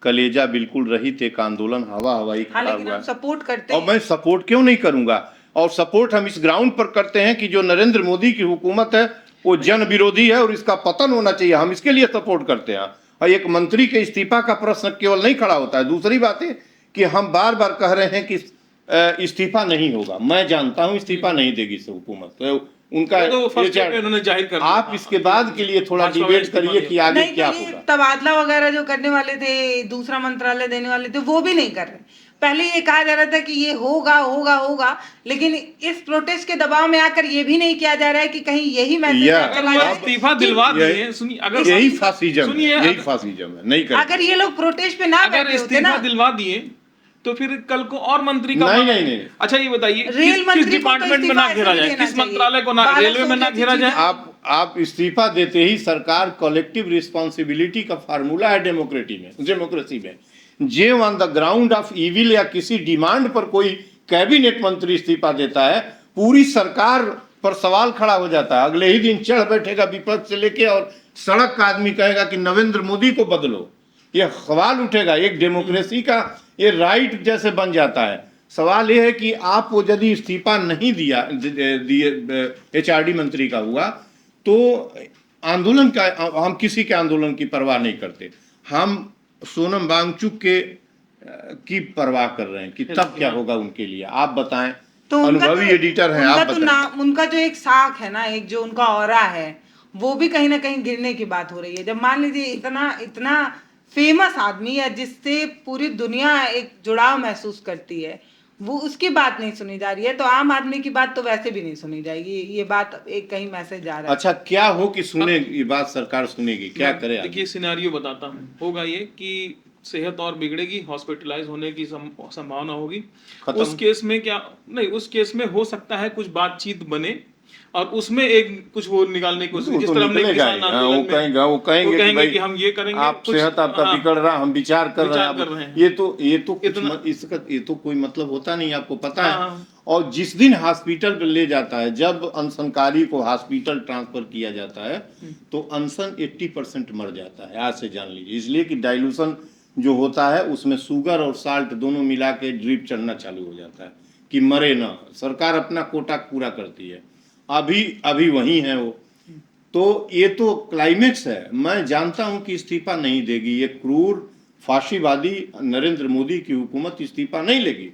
कलेजा बिल्कुल रहित एक आंदोलन हवा हवाई खड़ा हुआ है। सपोर्ट करते और मैं सपोर्ट क्यों नहीं करूंगा? और सपोर्ट हम इस ग्राउंड पर करते हैं कि जो नरेंद्र मोदी की हुकूमत है वो जन विरोधी है और इसका पतन होना चाहिए, हम इसके लिए सपोर्ट करते हैं। और एक मंत्री के इस्तीफा का प्रश्न केवल नहीं खड़ा होता है। दूसरी बात है कि हम बार बार कह रहे हैं कि इस्तीफा नहीं होगा, मैं जानता हूं इस्तीफा नहीं देगी इस हुकूमत, तो उनका तो उन्होंने जाहिर कर दिया। आप इसके बाद के लिए थोड़ा डिबेट करिए कि आगे क्या होगा। तबादला वगैरह जो करने वाले थे, दूसरा मंत्रालय देने वाले थे, वो भी नहीं कर रहे। पहले ये कहा जा रहा था कि ये होगा होगा होगा, लेकिन इस प्रोटेस्ट के दबाव में आकर ये भी नहीं किया जा रहा है कि कहीं यही मैसेज इस्तीफा दिलवा दिए। सुनिए, अगर यही फासिज्म है, नहीं कर, अगर ये लोग प्रोटेस्ट पे ना अगर इस्तीफा दिलवा दिए तो फिर कल को और मंत्री का नहीं। अच्छा ये बताइए, किस डिपार्टमेंट में ना घेरा जाए, किस मंत्रालय को ना, रेलवे में ना घेरा जाए? आप इस्तीफा देते ही सरकार कलेक्टिव रिस्पॉन्सिबिलिटी का फार्मूला है डेमोक्रेसी में। जे on the ground of evil या किसी डिमांड पर कोई कैबिनेट मंत्री इस्तीफा देता है, पूरी सरकार पर सवाल खड़ा हो जाता है। अगले ही दिन चढ़ बैठेगा विपक्ष से लेके और सड़क का आदमी कहेगा कि नरेंद्र मोदी को बदलो। यह सवाल उठेगा, एक डेमोक्रेसी का ये राइट जैसे बन जाता है। सवाल ये है कि आप वो यदि इस्तीफा नहीं दिए एचआरडी मंत्री का हुआ, तो आंदोलन का, हम किसी के आंदोलन की परवाह नहीं करते, हम सोनम वांगचुक की परवाह कर रहे हैं कि तब क्या होगा उनके लिए। आप बताएं, तो अनुभवी एडिटर हैं आप, उनका जो एक साख है ना, एक जो उनका ऑरा है, वो भी कहीं ना कहीं गिरने की बात हो रही है। जब मान लीजिए इतना फेमस आदमी है जिससे पूरी दुनिया एक जुड़ाव महसूस करती है, वो उसकी बात नहीं सुनी जा रही है, तो आम आदमी की बात तो वैसे भी नहीं सुनी जाएगी। ये बात एक कहीं मैसेज जा रहा है। अच्छा, क्या हो कि सुने ये बात, सरकार सुनेगी, क्या करे? देखिए सिनेरियो बताता हूँ। होगा ये कि सेहत और बिगड़ेगी, हॉस्पिटलाइज होने की संभावना होगी। उस केस में क्या नहीं, उस केस में हो सकता है कुछ बातचीत बने और उसमें एक कुछ वो निकालने की कोशिश, जिस तरह हमने किसान आंदोलन में वो कहेंगे कि हम ये करेंगे, आप सेहत आपका बिगड़ रहा, हम विचार कर रहे हैं। ये तो इसका ये तो कोई मतलब होता नहीं, आपको पता है। और जिस दिन हॉस्पिटल पे ले जाता है, जब अनशनकारी को हॉस्पिटल ट्रांसफर किया जाता है, तो अनशन 80% मर जाता है, आज से जान लीजिए। इसलिए कि डाइल्यूशन जो होता है उसमें शुगर और साल्ट दोनों मिला के ड्रिप चढ़ना चालू हो जाता है कि मरे ना। सरकार अपना कोटा पूरा करती है, अभी वही है वो। तो ये तो क्लाइमेक्स है। मैं जानता हूं कि इस्तीफा नहीं देगी ये क्रूर फाशीवादी नरेंद्र मोदी की हुकूमत, इस्तीफा नहीं लेगी।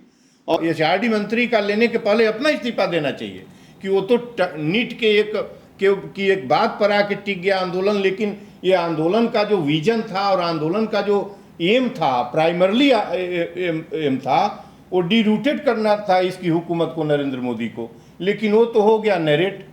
और एचआरडी मंत्री का लेने के पहले अपना इस्तीफा देना चाहिए कि वो तो नीट के एक बात पर आके टिक गया आंदोलन, लेकिन ये आंदोलन का जो विजन था और आंदोलन का जो एम था, प्राइमरली एम था, वो डिरूटेड करना था इसकी हुकूमत को, नरेंद्र मोदी को, लेकिन वो तो हो गया नरेट।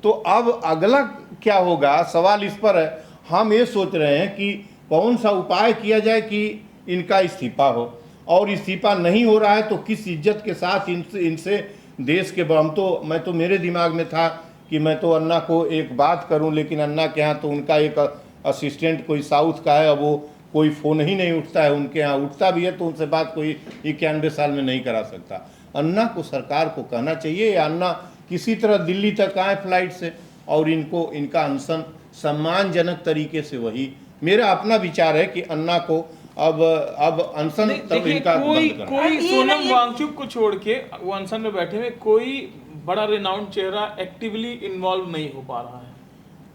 तो अब अगला क्या होगा, सवाल इस पर है। हम ये सोच रहे हैं कि कौन सा उपाय किया जाए कि इनका इस्तीफा हो, और इस्तीफा नहीं हो रहा है तो किस इज्जत के साथ इनसे देश के मैं तो मेरे दिमाग में था कि मैं तो अन्ना को एक बात करूं, लेकिन अन्ना के यहाँ तो उनका एक असिस्टेंट कोई साउथ का है, अब वो कोई फ़ोन ही नहीं उठता है, उनके यहाँ उठता भी है तो उनसे बात कोई 91 साल में नहीं करा सकता। अन्ना को सरकार को कहना चाहिए या अन्ना किसी तरह दिल्ली तक आए फ्लाइट से और इनका अनशन सम्मानजनक तरीके से, वही मेरा अपना विचार है कि अन्ना को अब अनशन तब इनका कोई बंद करना। कोई सोनम वांगचुक को छोड़ के वो अनशन में बैठे हुए कोई बड़ा रिनाउंड चेहरा एक्टिवली इन्वॉल्व नहीं हो पा रहा है।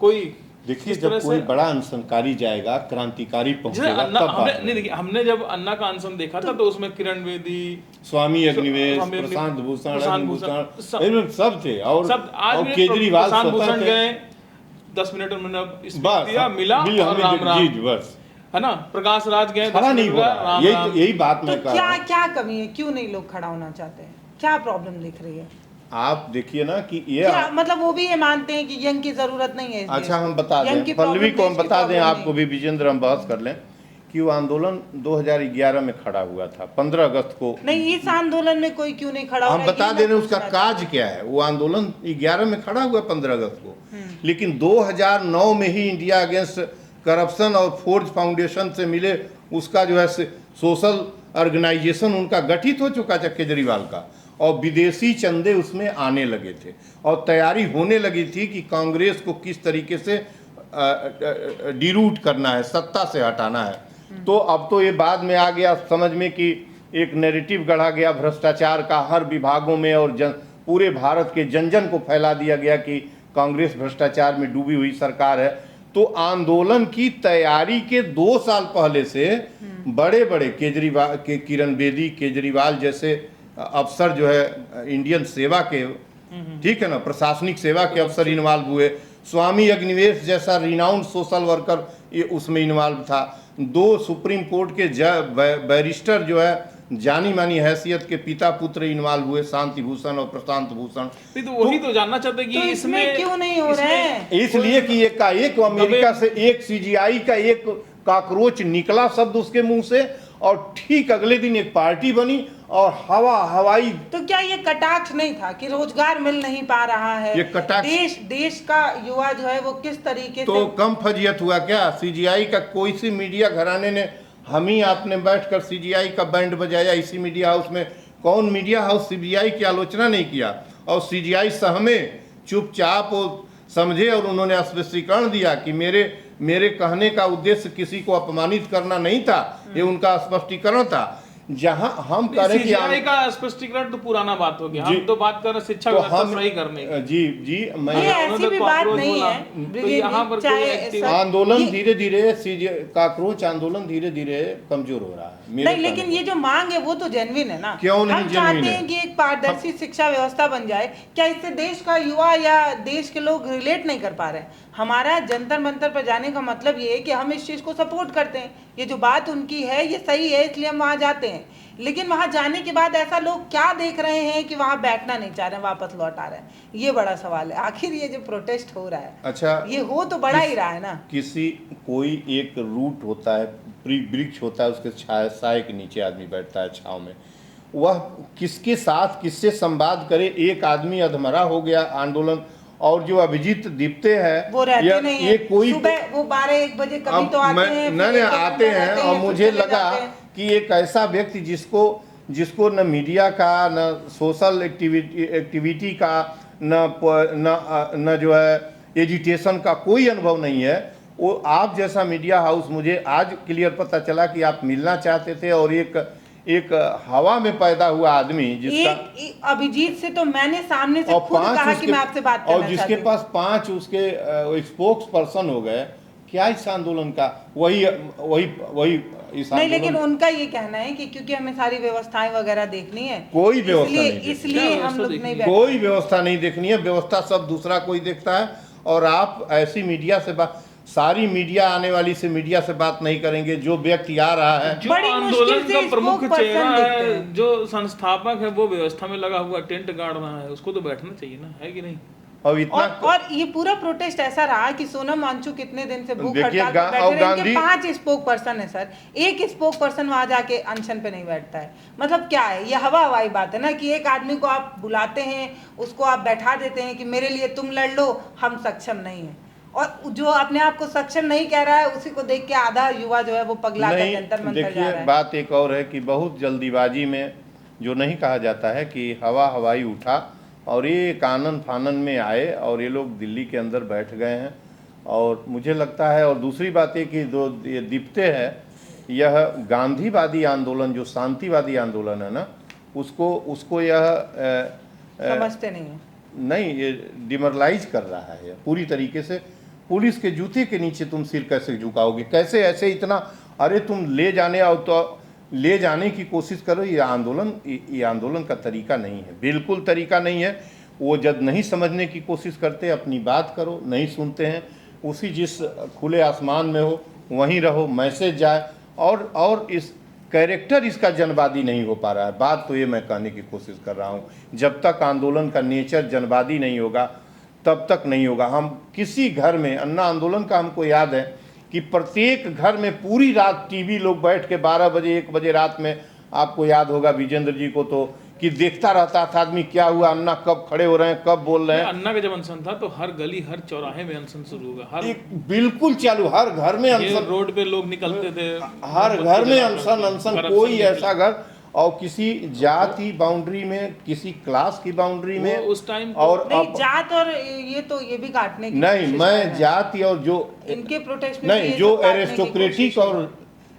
कोई देखिए जब कोई बड़ा अनशनकारी जाएगा, क्रांतिकारी पहुंचेगा तब बात नहीं देखिए, हमने जब अन्ना का अनशन देखा था तो उसमें किरण बेदी, स्वामी अग्निवेश, प्रशांत भूषण सब थे, और केजरीवाल प्रशांत भूषण गए 10 मिनट उन्होंने स्पीच दिया, मिला और राम राम, बस है ना। प्रकाश राज गए, खड़ा नहीं हो रहा, यही बात मैं कह रहा हूं। क्या कमी है, क्यों नहीं लोग खड़ा होना चाहते हैं, क्या प्रॉब्लम दिख रही है? आप देखिए ना कि ये मतलब वो भी ये मानते हैं कि यंग की जरूरत नहीं है। अच्छा हम बता दें, पल्लवी को हम बता दें, आपको भी विजेंद्र हम बहस कर लें कि वो आंदोलन 2011 में खड़ा हुआ था, 15 अगस्त को। नहीं, इस आंदोलन में कोई क्यों नहीं खड़ा? हम बता दे रहे हैं उसका काज क्या है। वो आंदोलन 11 में खड़ा हुआ 15 अगस्त को, लेकिन 2009 में ही इंडिया अगेंस्ट करप्शन और फोर्ज फाउंडेशन से मिले उसका जो है सोशल ऑर्गेनाइजेशन उनका गठित हो चुका था केजरीवाल का, और विदेशी चंदे उसमें आने लगे थे और तैयारी होने लगी थी कि कांग्रेस को किस तरीके से डिरूट करना है, सत्ता से हटाना है। तो अब तो ये बाद में आ गया समझ में कि एक नैरेटिव गढ़ा गया भ्रष्टाचार का हर विभागों में, और पूरे भारत के जन जन को फैला दिया गया कि कांग्रेस भ्रष्टाचार में डूबी हुई सरकार है। तो आंदोलन की तैयारी के 2 साल पहले से बड़े बड़े केजरीवाल के, किरण बेदी, केजरीवाल जैसे अफसर जो है इंडियन सेवा के, ठीक है ना, प्रशासनिक सेवा के अफसर इन्वॉल्व हुए। स्वामी अग्निवेश जैसा रिनाउंड सोशल वर्कर ये उसमें इन्वॉल्व था। 2 सुप्रीम कोर्ट के बैरिस्टर जो है जानी मानी हैसियत के पिता पुत्र इन्वॉल्व हुए, शांति भूषण और प्रशांत भूषण। तो वही तो जानना चाहते कि इसमें क्यों नहीं हो रहे हैं? इसलिए कि एक अमेरिका से एक सीजीआई का एक कॉकरोच निकला शब्द उसके मुंह से, और ठीक अगले दिन एक पार्टी बनी और हवाई। तो क्या ये कटाक्ष नहीं था कि रोजगार मिल नहीं पा रहा है? ये कटाक्ष देश का युवा जो है वो किस तरीके तो से कम फजियत हुआ क्या? सीजीआई का कोई सी मीडिया घराने ने, हम ही आपने बैठकर सीजीआई का बैंड बजाया इसी मीडिया हाउस में? कौन मीडिया हाउस सीजीआई की आलोचना नहीं किया? और सीजीआई सहमे, चुपचाप वो समझे, और उन्होंने स्पष्टीकरण दिया कि मेरे कहने का उद्देश्य किसी को अपमानित करना नहीं था, ये उनका स्पष्टीकरण था। जहां हम करें कि का स्पष्टीकरण तो पुराना बात हो गया, हम तो बात कर रहे शिक्षा व्यवस्था सही करने की। जी मैं ऐसी भी बात नहीं है। तो यहाँ पर आंदोलन धीरे धीरे काकरोच आंदोलन धीरे धीरे कमजोर हो रहा है। नहीं, लेकिन ये जो मांग है वो तो जेन्युइन है ना। क्यों नहीं हम चाहते हैं कि एक पारदर्शी शिक्षा व्यवस्था बन जाए। क्या इससे देश का युवा या देश के लोग रिलेट नहीं कर पा रहे? हमारा जंतर मंतर पर जाने का मतलब ये है कि हम इस चीज को सपोर्ट करते हैं, ये जो बात उनकी है ये सही है, इसलिए हम वहां जाते हैं। लेकिन वहां जाने के बाद ऐसा लोग क्या देख रहे हैं कि वहां बैठना नहीं चाह रहे, वापस लौट आ रहे हैं? ये बड़ा सवाल है। आखिर ये जो प्रोटेस्ट हो रहा है, अच्छा, ये हो तो बड़ा ही रहा है ना। कोई एक रूट होता है, वृक्ष होता है, उसके साए के नीचे आदमी बैठता है छाव में। वह किसके साथ किससे संवाद करे? एक आदमी अधमरा हो गया आंदोलन, और जो अभिजीत दीप्ते है वो रहते नहीं है। कोई सुबह वो 12-1 बजे कभी तो आते हैं, नहीं आते हैं, और मुझे लगा कि एक ऐसा व्यक्ति जिसको न मीडिया का, न सोशल एक्टिविटी का, न जो है एजुटेशन का कोई अनुभव नहीं है, वो आप जैसा मीडिया हाउस, मुझे आज क्लियर पता चला कि आप मिलना चाहते थे, और एक हवा में पैदा हुआ आदमी जिसका अभिजीत से तो मैंने सामने से खुद कहा कि मैं आपसे बात करना और जिसके पास 5 उसके स्पोक्स पर्सन हो गए, क्या इस आंदोलन का वही इस नहीं, लेकिन उनका ये कहना है कि क्योंकि हमें सारी व्यवस्थाएं वगैरह देखनी है, कोई व्यवस्था नहीं, इसलिए हम लोग नहीं बैठे। कोई व्यवस्था नहीं देखनी है, व्यवस्था सब दूसरा कोई देखता है। और आप ऐसी मीडिया से सारी मीडिया आने वाली से मीडिया से बात नहीं करेंगे। जो व्यक्ति आ रहा है, जो आंदोलन का प्रमुख चेहरा है, जो संस्थापक है, वो व्यवस्था में लगा हुआ टेंट गाड़ रहा है, उसको तो बैठना चाहिए ना, है कि नहीं? और इतना और ये पूरा प्रोटेस्ट ऐसा रहा कि सोनम वांगचुक कितने दिन से भूख देखिए, हड़ताल पर बैठे और रहे। इनके गांधी 5 स्पोक पर्सन है सर, एक स्पोक पर्सन वहां जाके अनशन पे नहीं बैठता है। मतलब क्या है ये, हवा हवाई बात है ना कि एक आदमी को आप बुलाते हैं, उसको आप बैठा देते हैं कि मेरे लिए तुम लड़ लो, हम सक्षम नहीं है। और जो अपने आप को सक्षम नहीं कह रहा है उसी को देख के आधा युवा जो है वो पगला कर जंतर मंतर जा देखिए, रहा है। बात एक और है कि बहुत जल्दीबाजी में जो नहीं कहा जाता है कि हवा हवाई उठा और ये एक आनन फानन में आए और ये लोग दिल्ली के अंदर बैठ गए हैं। और मुझे लगता है, और दूसरी बात ये कि जो ये दिपते है, यह गांधीवादी आंदोलन जो शांतिवादी आंदोलन है ना, उसको यह समझते नहीं है, नहीं, ये डिमोरलाइज कर रहा है पूरी तरीके से। पुलिस के जूते के नीचे तुम सिर कैसे झुकाओगे, कैसे ऐसे इतना, अरे तुम ले जाने आओ तो ले जाने की कोशिश करो। ये आंदोलन का तरीका नहीं है, बिल्कुल तरीका नहीं है। वो जब नहीं समझने की कोशिश करते, अपनी बात करो, नहीं सुनते हैं, उसी जिस खुले आसमान में हो वहीं रहो, मैसेज जाए। और इस कैरेक्टर इसका जनवादी नहीं हो पा रहा है। बात तो ये मैं कहने की कोशिश कर रहा हूँ, जब तक आंदोलन का नेचर जनवादी नहीं होगा तब तक नहीं होगा। हम किसी घर में, अन्ना आंदोलन का हमको याद है कि प्रत्येक घर में पूरी रात टीवी लोग बैठ के 12 बजे 1 बजे रात में, आपको याद होगा विजेंद्र जी को, तो कि देखता रहता था आदमी क्या हुआ, अन्ना कब खड़े हो रहे हैं, कब बोल रहे हैं। अन्ना का जब अनशन था तो हर गली हर चौराहे में अनशन शुरू होगा, हर बिल्कुल चालू, हर घर में अनशन, रोड पे लोग निकलते थे, हर घर में अनशन। कोई ऐसा घर, और किसी जाति बाउंड्री में, किसी क्लास की बाउंड्री में, उस टाइम और नहीं जात और ये भी काटने की नहीं, मैं जाति और जो इनके प्रोटेस्ट में नहीं, जो एरिस्टोक्रेटिक और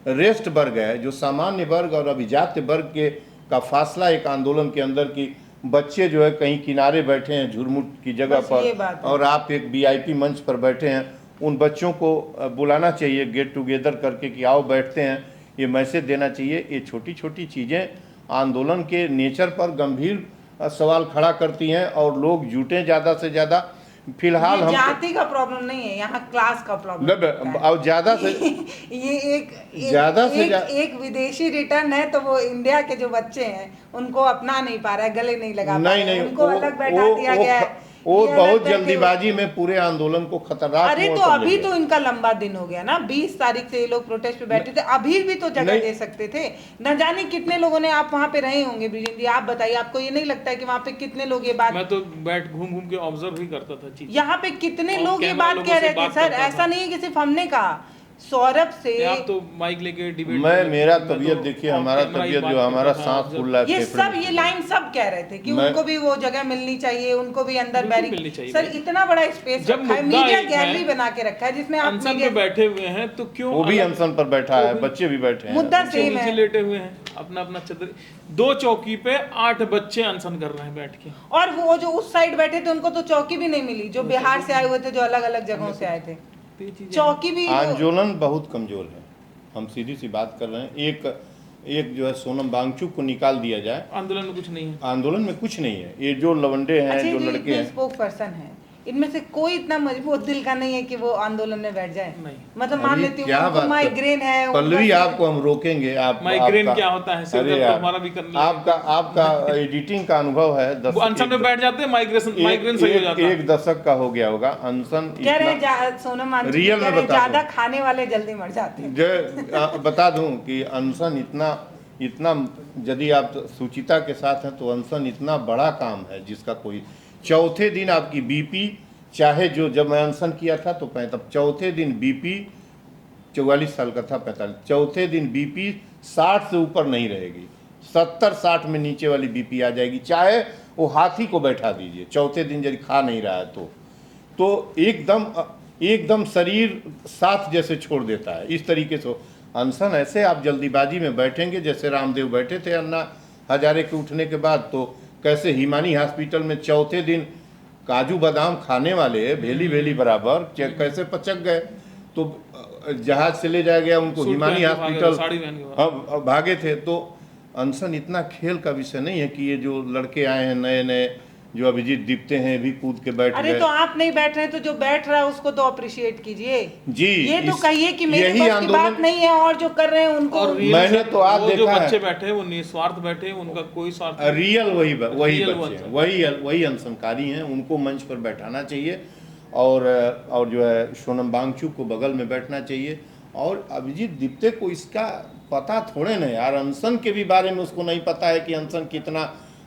रेस्ट वर्ग है, जो सामान्य वर्ग और अभिजात्य वर्ग के का फासला एक आंदोलन के अंदर की, बच्चे जो है कहीं किनारे बैठे हैं झुरमुट की जगह पर, और आप एक वीआईपी मंच पर बैठे हैं, उन बच्चों को बुलाना चाहिए गेट टुगेदर करके कि आओ बैठते हैं, ये मैसेज देना चाहिए। ये छोटी छोटी चीज़ें आंदोलन के नेचर पर गंभीर सवाल खड़ा करती हैं और लोग जुटे ज़्यादा से ज़्यादा। फिलहाल हम जाति का प्रॉब्लम नहीं है, यहाँ क्लास का प्रॉब्लम और ज़्यादा से ये एक विदेशी रिटर्न है, तो वो इंडिया के जो बच्चे हैं उनको अपना नहीं पा रहा है, गले नहीं लगा पा रहे हैं, उनको अलग बैठा दिया गया है। वो बहुत जल्दीबाजी में पूरे आंदोलन को खतरनाक। अरे तो अभी तो इनका लंबा दिन हो गया ना, 20 तारीख से ये लोग प्रोटेस्ट पे बैठे थे, अभी भी तो जगह दे सकते थे। न जाने कितने लोगों ने, आप वहाँ पे रहे होंगे ब्रिजेंद्र जी, आप बताइए, आपको ये नहीं लगता है कि वहाँ पे कितने लोग ये बात, मैं तो बैठ घूम के ऑब्जर्व ही करता था चीज, यहाँ पे कितने लोग ये बात कह रहे थे सर, ऐसा नहीं है कि सिर्फ हमने कहा, सौरभ से आप तो माइक लेके डिबेट, मेरा तबियत देखिए, हमारा तबियत जो हमारा सांस फूल रहा है, ये सब ये लाइन सब कह रहे थे कि उनको भी वो जगह मिलनी चाहिए, उनको भी अंदर बैरी, सर इतना बड़ा स्पेस रखा है, मीडिया गैलरी बना के रखा है जिसमें आप अनशन पे बैठे हुए हैं, तो क्यों वो भी अनशन पर बैठा है, बच्चे भी बैठे हैं, मुद्दा सेम है, लेटे हुए हैं अपना अपना चदर, 2 चौकी पे 8 बच्चे अनशन कर रहे हैं बैठ के, और वो जो उस साइड बैठे थे उनको तो चौकी भी नहीं मिली, जो बिहार से आए हुए थे, जो अलग अलग जगहों से आए थे, चौकी भी। आंदोलन बहुत कमजोर है, हम सीधी सी बात कर रहे हैं। एक जो है सोनम वांगचुक को निकाल दिया जाए, आंदोलन में कुछ नहीं है, आंदोलन में कुछ नहीं है। ये जो लवंडे हैं, जो लड़के हैं, स्पोक पर्सन है, इनमें से कोई इतना मजबूत दिल का नहीं है कि वो आंदोलन में बैठ जाए। मतलब मान लेती हूँ उनको माइग्रेन है, पल्लवी आपको हम रोकेंगे, आप माइग्रेन क्या होता है, अरे तो हमारा भी करना, आपका एडिटिंग का अनुभव है, अनशन में बैठ जाते हैं, माइग्रेन सही हो जाता है। 1 दशक का हो गया होगा अनशन। कह रहे सोनम वांगचुक रियल में ज्यादा खाने वाले जल्दी मर जाते हैं। बता दूं कि अनशन इतना यदि आप सुचिता के साथ हैं तो अनशन इतना बड़ा काम है जिसका कोई, चौथे दिन आपकी बीपी, चाहे जो जब मैं अनशन किया था तो चौथे दिन बीपी 44 साल का था, 45, चौथे दिन बीपी 60 से ऊपर नहीं रहेगी, 70-60 में नीचे वाली बीपी आ जाएगी, चाहे वो हाथी को बैठा दीजिए, चौथे दिन यदि खा नहीं रहा है तो एकदम शरीर साथ जैसे छोड़ देता है। इस तरीके से अनशन, ऐसे आप जल्दीबाजी में बैठेंगे जैसे रामदेव बैठे थे अन्ना हजारे के उठने के बाद, तो कैसे हिमानी हॉस्पिटल में चौथे दिन काजू बादाम खाने वाले भेली बराबर कैसे पचक गए, तो जहाज से ले जाया गया उनको हिमानी हॉस्पिटल, भागे थे। तो अनशन इतना खेल का विषय नहीं है कि ये जो लड़के आए हैं नए नए जो अभिजीत दीप्ते हैं भी कूद के बैठ अरे गए। तो आप नहीं बैठ रहे तो जो बैठ रहा है उसको तो अप्रिशिएट कीजिए जी, ये तो कहिए कि मेरे यही बस की आंदोलन बात नहीं है और जो कर रहे हैं उनको और रियल मैंने तो आज वो जो देखा बच्चे है, बैठे हैं वो निस्वार्थ बैठे हैं, उनका कोई स्वार्थ नहीं। रियल वही Real बच्चे ones हैं, हैं। वही अनशनकारी हैं, उनको मंच पर बैठाना चाहिए और जो है सोनम वांगचुक को बगल में बैठना चाहिए। और अभिजीत दीप्ते को इसका पता थोड़े ना यार, अनशन के भी बारे में उसको नहीं पता है कि अनशन कितना,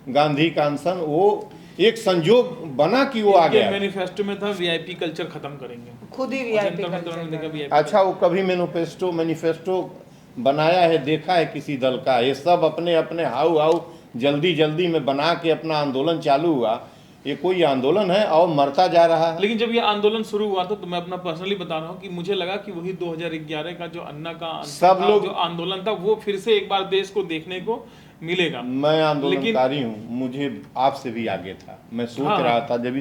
गांधी का अनशन वो एक संजोग बना कि वो आ गया। मैनिफेस्टो में था वीआईपी कल्चर खत्म करेंगे, खुद ही जंतर वीआईपी मंतर में देखा VIP अच्छा, वो कभी मैनिफेस्टो बनाया है, देखा है किसी दल का? ये सब अपने अपने हाउ जल्दी में बना के अपना आंदोलन चालू हुआ। ये कोई आंदोलन है और मरता जा रहा है। लेकिन जब ये आंदोलन शुरू हुआ था तो मैं अपना पर्सनली बता रहा हूँ कि मुझे लगा कि वही 2011 का जो अन्ना का सब लोग जो आंदोलन था वो फिर से एक बार देश को देखने को मिलेगा। मैं आंदोलनकारी हूँ, मुझे आपसे भी आगे था। मैं सोच हाँ। रहा था जब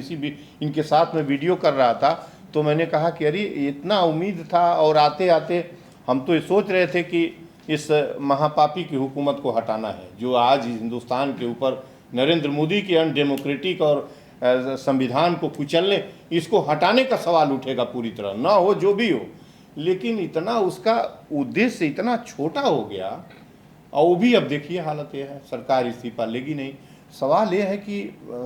इनके साथ में वीडियो कर रहा था तो मैंने कहा कि अरे इतना उम्मीद था, और आते आते हम तो ये सोच रहे थे कि इस महापापी की हुकूमत को हटाना है जो आज हिंदुस्तान के ऊपर नरेंद्र मोदी के अनडेमोक्रेटिक और संविधान को कुचलने, इसको हटाने का सवाल उठेगा पूरी तरह, ना हो जो भी हो। लेकिन इतना उसका उद्देश्य इतना छोटा हो गया, और वो भी अब देखिए हालत ये है, सरकार इस्तीफा लेगी नहीं। सवाल ये है कि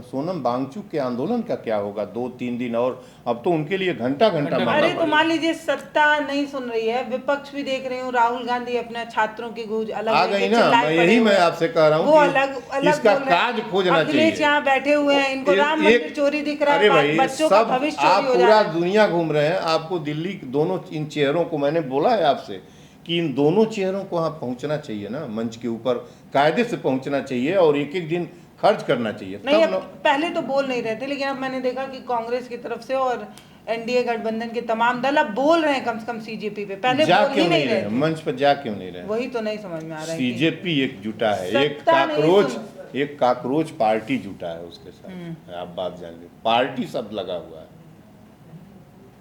सोनम वांगचुक के आंदोलन का क्या होगा 2-3 दिन, और अब तो उनके लिए घंटा घंटा मारना अरे तो पड़ेगा। मान लीजिए सत्ता नहीं सुन रही है, विपक्ष भी देख रही हूँ, राहुल गांधी अपने छात्रों की गूंज अलग आ लेके गई ना, चिल्लाए मैं पड़े यही हुए मैं हैं। आपसे कह रहा वो हूँ अलग कि अलग इसका बोल रहे हैं। काज खोजना अखिलेश चाहिए। यहाँ बैठे हुए हैं, इनको राम मंदिर चोरी दिख रहा अरे है, भाई, बच्चों का सब भविष्य आप चोरी हो जा पूरा रहा है। दुनिया घूम रहे हैं, आपको दिल्ली दोनों इन चेहरों को, मैंने बोला है आपसे कि इन दोनों चेहरों को वहाँ पहुँचना चाहिए ना, मंच के ऊपर कायदे से पहुँचना चाहिए और एक एक दिन खर्च करना चाहिए। नहीं, तब अब पहले तो बोल नहीं रहे थे, लेकिन अब मैंने देखा कि कांग्रेस की तरफ से और एनडीए गठबंधन के तमाम दल अब बोल रहे हैं, कम से कम सीजेपी पे, पहले जा बोल ही क्यों नहीं नहीं रहे रहे, थे। मंच पर जा क्यों नहीं रहे? वही तो नहीं समझ में आ रहा है कि सीजेपी एक जुटा है, सत्ता नहीं एक काकरोच पार्टी जुटा है उसके साथ। आप बात जान लीजिए, पार्टी शब्द लगा हुआ है,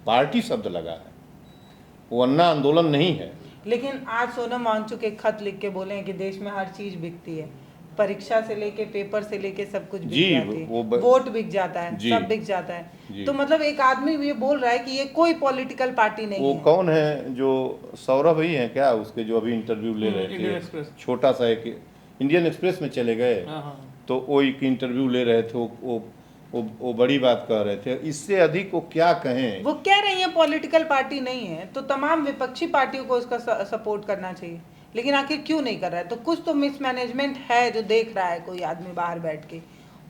पार्टी शब्द लगा है, वो अन्ना आंदोलन नहीं है। लेकिन आज सोनम वांगचुक एक खत लिख के बोले हैं कि देश में हर चीज बिकती है, परीक्षा से लेके पेपर से लेके सब कुछ जी, बिक जाती है, वोट बिक जाता है, जी, सब बिक जाता है। जी। तो मतलब एक आदमी ये बोल रहा है कि ये कोई पॉलिटिकल पार्टी नहीं वो है। कौन है जो सौरभ ही है क्या, उसके जो अभी इंटरव्यू ले रहे इंडियन थे, एक्सप्रेस। छोटा सा एक इंडियन एक्सप्रेस में चले गए, हाँ, हाँ। तो वो एक इंटरव्यू ले रहे थे, वो बड़ी बात कह रहे थे। इससे अधिक वो क्या कहें? वो कह रही है पॉलिटिकल पार्टी नहीं है, तो तमाम विपक्षी पार्टियों को इसका सपोर्ट करना चाहिए, लेकिन आखिर क्यों नहीं कर रहा है? तो कुछ तो मिसमैनेजमेंट है जो देख रहा है कोई आदमी बाहर बैठ के,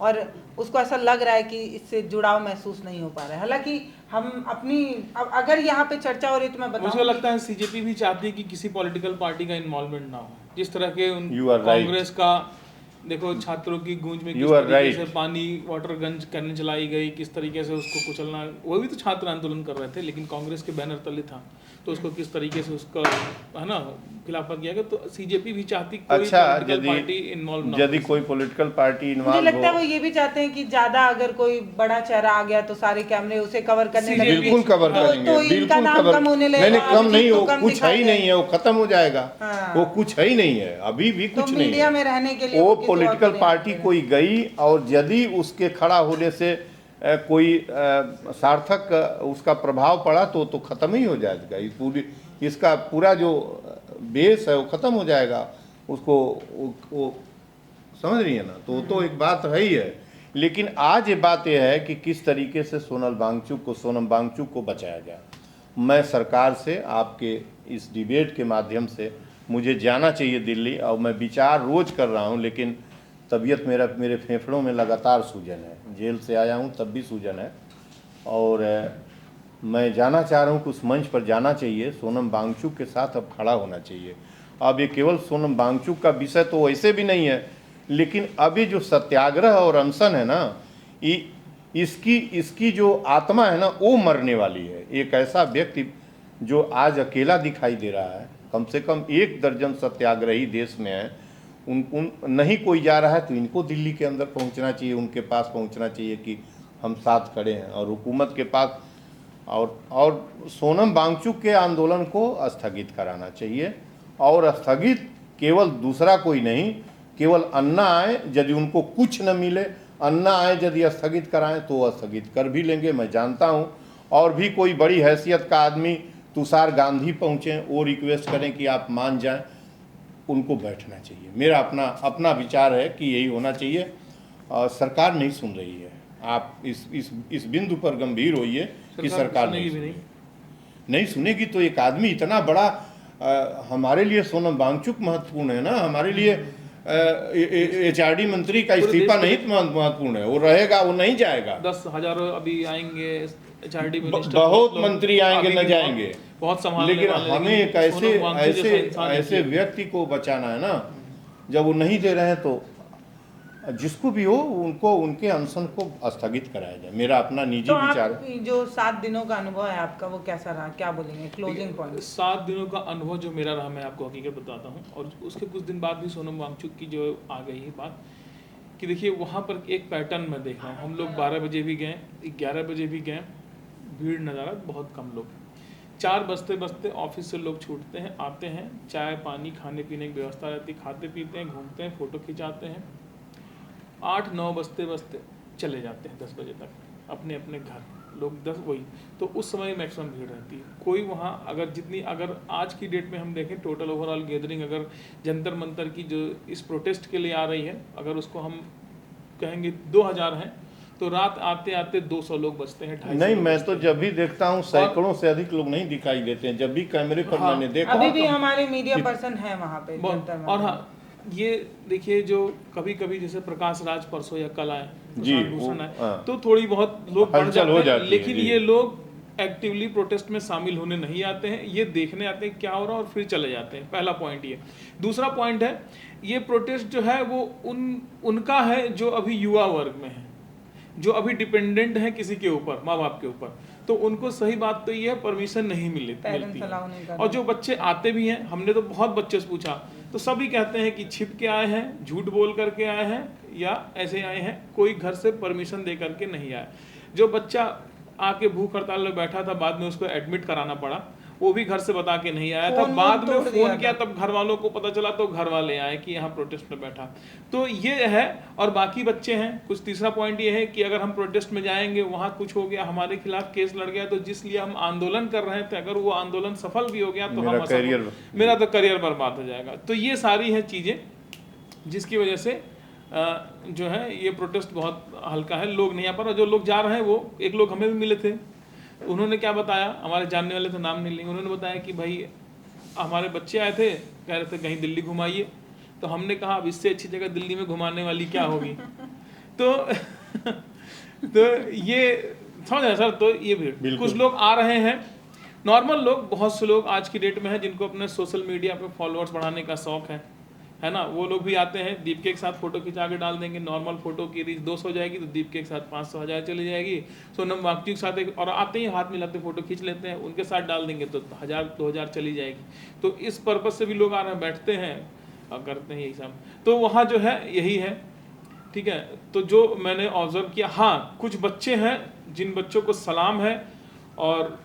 और उसको ऐसा लग रहा है कि इससे जुड़ाव महसूस नहीं हो पा रहा है। हालांकि हम अपनी अगर यहाँ पे चर्चा हो रही तो मैं मुझे बताऊं लगता है सीजेपी भी चाहती है कि किसी पॉलिटिकल पार्टी का इन्वॉल्वमेंट ना हो, जिस तरह के You are right. कांग्रेस का देखो छात्रों की गूंज में किस You are तरीके right. से पानी वाटर गन करने चलाई गई, किस तरीके से उसको कुचलना, वो भी तो छात्र आंदोलन कर रहे थे लेकिन कांग्रेस के बैनर तले था, तो उसको किस तरीके से उसका है ना खिलाफा किया गया। तो सीजेपी भी चाहती कोई अच्छा, पॉलिटिकल पार्टी इन्वॉल्व ना यदि कोई पॉलिटिकल पार्टी मुझे इन्वॉल्व लगता है हो, वो ये भी चाहते हैं कि ज्यादा अगर कोई बड़ा चेहरा आ गया तो सारे कैमरे उसे कवर करने CJP लगे। बिल्कुल कवर तो करेंगे, इनका बिल्कुल नाम कवर। कम होने नहीं लगेगा, नहीं, कम अभिजीत नहीं, को वो कम कुछ है ही दिखाते नहीं है, वो खत्म हो जाएगा। हाँ। वो कुछ है ही नहीं है, अभी भी तो कुछ नहीं मीडिया है। में रहने के लिए वो किसी और को पॉलिटिकल देना पार्टी पड़ेगा। कोई गई और यदि उसके खड़ा होने से कोई सार्थक उसका प्रभाव पड़ा तो खत्म ही हो जाएगा। इसका पूरा जो बेस है वो खत्म हो जाएगा। उसको वो समझ रही है ना, तो एक बात है ही है। लेकिन आज ये बात यह है कि किस तरीके से सोनम वांगचुक को बचाया जाए। मैं सरकार से आपके इस डिबेट के माध्यम से, मुझे जाना चाहिए दिल्ली और मैं विचार रोज कर रहा हूँ, लेकिन तबीयत मेरे फेफड़ों में लगातार सूजन है, जेल से आया हूँ तब भी सूजन है, और मैं जाना चाह रहा हूँ कि उस मंच पर जाना चाहिए, सोनम वांगचुक के साथ अब खड़ा होना चाहिए। अब ये केवल सोनम वांगचुक का विषय तो वैसे भी नहीं है, लेकिन अभी जो सत्याग्रह और अनशन है ना, इसकी जो आत्मा है ना वो मरने वाली है। एक ऐसा व्यक्ति जो आज अकेला दिखाई दे रहा है, कम से कम 1 दर्जन सत्याग्रही देश में है, उन नहीं कोई जा रहा है, तो इनको दिल्ली के अंदर पहुंचना चाहिए, उनके पास पहुंचना चाहिए कि हम साथ खड़े हैं, और हुकूमत के पास और सोनम वांगचुक के आंदोलन को स्थगित कराना चाहिए। और स्थगित केवल दूसरा कोई नहीं, केवल अन्ना आए, यदि उनको कुछ न मिले अन्ना आए यदि स्थगित कराएं तो स्थगित कर भी लेंगे, मैं जानता हूं। और भी कोई बड़ी हैसियत का आदमी तुषार गांधी पहुंचे, वो रिक्वेस्ट करें कि आप मान जाएं, उनको बैठना चाहिए। मेरा अपना विचार है कि यही होना चाहिए। सरकार नहीं सुन रही है, आप इस बिंदु पर गंभीर होइए कि सरकार नहीं सुनेगी तो एक आदमी इतना बड़ा हमारे लिए सोनम वांगचुक महत्वपूर्ण है ना, हमारे लिए HRD मंत्री का इस्तीफा नहीं महत्वपूर्ण है, वो रहेगा, वो नहीं जाएगा। 10,000 अभी आएंगे HRD मिनिस्टर, बहुत मंत्री आएंगे न जाएंगे, बहुत संभालने लेकिन वाले, हमें एक ऐसे व्यक्ति को बचाना है ना। जब वो नहीं दे रहे हैं तो जिसको भी हो उनको उनके अनशन को स्थगित कराया जाए, मेरा अपना निजी विचार है। जो 7 दिनों का अनुभव है आपका, वो कैसा रहा, क्या बोलेंगे क्लोजिंग पॉइंट? 7 दिनों का अनुभव जो मेरा रहा, मैं आपको हकीकत बताता हूँ। और उसके कुछ दिन बाद भी सोनम वांगचुक की जो आ गई है बात कि देखिए वहाँ पर एक पैटर्न मैं देख रहा हूँ। हम लोग 12 बजे भी गए, 11 बजे भी गए, भीड़ नज़ारा बहुत कम लोग। 4 बजते बजते ऑफिस से लोग छूटते हैं, आते हैं, चाय पानी खाने पीने की व्यवस्था रहती, खाते पीते हैं, घूमते हैं, फ़ोटो खिंचाते हैं। 8-9 बजते बजते चले जाते हैं 10 बजे तक अपने अपने घर लोग, 10 वही। तो उस समय मैक्सिमम भीड़ रहती है। कोई वहाँ अगर आज की डेट में हम देखें टोटल ओवरऑल गैदरिंग अगर जंतर मंतर की जो इस प्रोटेस्ट के लिए आ रही है, अगर उसको हम कहेंगे 2000 हैं, तो रात आते आते 200 लोग बचते हैं। नहीं, मैं तो जब भी देखता हूँ सैकड़ों से अधिक लोग नहीं दिखाई देते हैं। जब भी कैमरे पर मैंने देखा, अभी भी हमारे मीडिया पर्सन है वहाँ पे। और हाँ, ये देखिए जो कभी कभी जैसे प्रकाश राज परसों या कल आए, भूषण आए, तो थोड़ी बहुत लोग बढ़ जाते हैं, लेकिन ये लोग एक्टिवली प्रोटेस्ट में शामिल होने नहीं आते हैं, ये देखने आते हैं क्या हो रहा है और फिर चले जाते हैं। पहला पॉइंट ये। दूसरा पॉइंट है, ये प्रोटेस्ट जो है वो उनका है जो अभी युवा वर्ग में है, जो अभी डिपेंडेंट है किसी के ऊपर, माँ बाप के ऊपर। तो उनको सही बात तो ये है परमिशन नहीं मिलती है। और जो बच्चे आते भी हैं, हमने तो बहुत बच्चे से पूछा, तो सभी कहते हैं कि छिप के आए हैं, झूठ बोल करके आए हैं, या ऐसे आए हैं, कोई घर से परमिशन दे करके नहीं आया। जो बच्चा आके भूख हड़ताल में बैठा था, बाद में उसको एडमिट कराना पड़ा, वो भी घर से बता के नहीं आया था। बाद में फोन किया, तब घर वालों को पता चला, तो घर वाले आए कि यहाँ प्रोटेस्ट में बैठा। तो ये है। और बाकी बच्चे हैं कुछ। तीसरा पॉइंट ये है कि अगर हम प्रोटेस्ट में जाएंगे, वहाँ कुछ हो गया, हमारे खिलाफ केस लड़ गया, तो जिसलिए हम आंदोलन कर रहे थे, अगर वो आंदोलन सफल भी हो गया तो मेरा तो करियर बर्बाद हो जाएगा। तो ये सारी हैं चीज़ें जिसकी वजह से जो है ये प्रोटेस्ट बहुत हल्का है, लोग नहीं आ पा रहे। जो लोग जा रहे हैं, वो एक लोग हमें भी मिले थे, उन्होंने क्या बताया, हमारे जानने वाले तो नाम नहीं लेंगे, उन्होंने बताया कि भाई हमारे बच्चे आए थे, कह रहे थे कहीं दिल्ली घुमाइए। तो हमने कहा अब इससे अच्छी जगह दिल्ली में घुमाने वाली क्या होगी। तो ये समझ रहे सर। तो ये भीड़, कुछ लोग आ रहे हैं, नॉर्मल लोग, बहुत से लोग आज की डेट में हैं जिनको अपने सोशल मीडिया पे फॉलोअर्स बढ़ाने का शौक है ना, वो लोग भी आते हैं, दीपके के साथ फोटो खिंचा के डाल देंगे। नॉर्मल फोटो की रीच 200 जाएगी तो दीपके के साथ 500-1000 चली जाएगी। सोनम वांगचुक के साथ और आते ही हाथ मिलाते फोटो खींच लेते हैं, उनके साथ डाल देंगे तो 1000-2000 चली जाएगी। तो इस पर्पज से भी लोग आ रहे हैं, बैठते हैं और करते हैं यही सब। तो वहाँ जो है यही है, ठीक है। तो जो मैंने ऑब्जर्व किया, हाँ कुछ बच्चे हैं जिन बच्चों को सलाम है और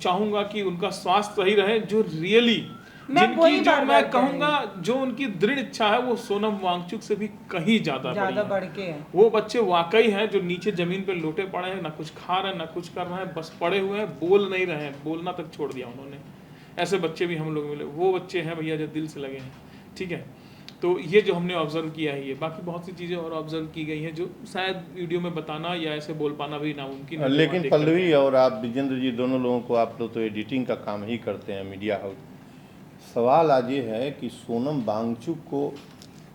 चाहूँगा कि उनका स्वास्थ्य सही रहे, जो रियली जिनकी जो मैं कहूँगा जो उनकी दृढ़ इच्छा है, वो सोनम वांगचुक से भी कहीं ज्यादा बढ़ के है। वो बच्चे वाकई हैं जो नीचे जमीन पे लोटे पड़े हैं, ना कुछ खा रहे हैं ना कुछ कर रहे हैं, बस पड़े हुए हैं, बोल नहीं रहे हैं, बोलना तक छोड़ दिया उन्होंने। ऐसे बच्चे भी हम लोग मिले, वो बच्चे हैं भैया जो दिल से लगे हैं, ठीक है। तो ये जो हमने ऑब्जर्व किया है, ये बाकी बहुत सी चीज़ें और ऑब्जर्व की गई हैं जो शायद वीडियो में बताना या ऐसे बोल पाना भी नामुमकिन है। लेकिन पल्लवी और आप विजेंद्र जी दोनों लोगों को, आप लोग तो एडिटिंग का काम ही करते हैं, मीडिया हाउस। सवाल आज ये है कि सोनम वांगचुक को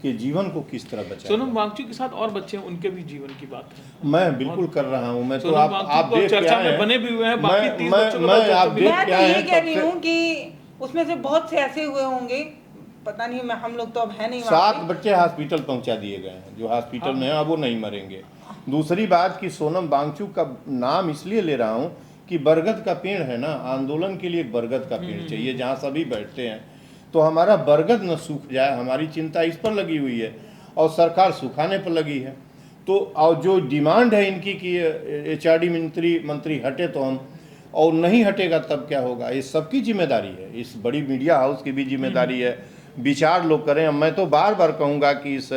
के जीवन को किस तरह बचाएं। सोनम वांगचुक के साथ और बच्चे हैं, उनके भी जीवन की बात है। मैं बिल्कुल कर रहा हूं। मैं तो आप देख चर्चा में बने भी हुए हैं, बाकी 30 बच्चों को आप देख क्या है। मैं कह रही हूं कि उसमें से बहुत से ऐसे हुए होंगे, पता नहीं, मैं हम लोग तो अब है नहीं। 7 बच्चे हॉस्पिटल पहुंचा दिए गए हैं, जो हॉस्पिटल में है, अब वो नहीं मरेंगे। दूसरी बात कि सोनम वांगचुक का नाम इसलिए ले रहा हूं कि बरगद का पेड़ है ना, आंदोलन के लिए बरगद का पेड़ चाहिए जहाँ सभी बैठते हैं, तो हमारा बरगद न सूख जाए। हमारी चिंता इस पर लगी हुई है और सरकार सुखाने पर लगी है। तो और जो डिमांड है इनकी कि HRD मंत्री हटे तो हम, और नहीं हटेगा तब क्या होगा, ये सबकी जिम्मेदारी है, इस बड़ी मीडिया हाउस की भी जिम्मेदारी है। विचार लोग करें। मैं तो बार बार कहूँगा कि इस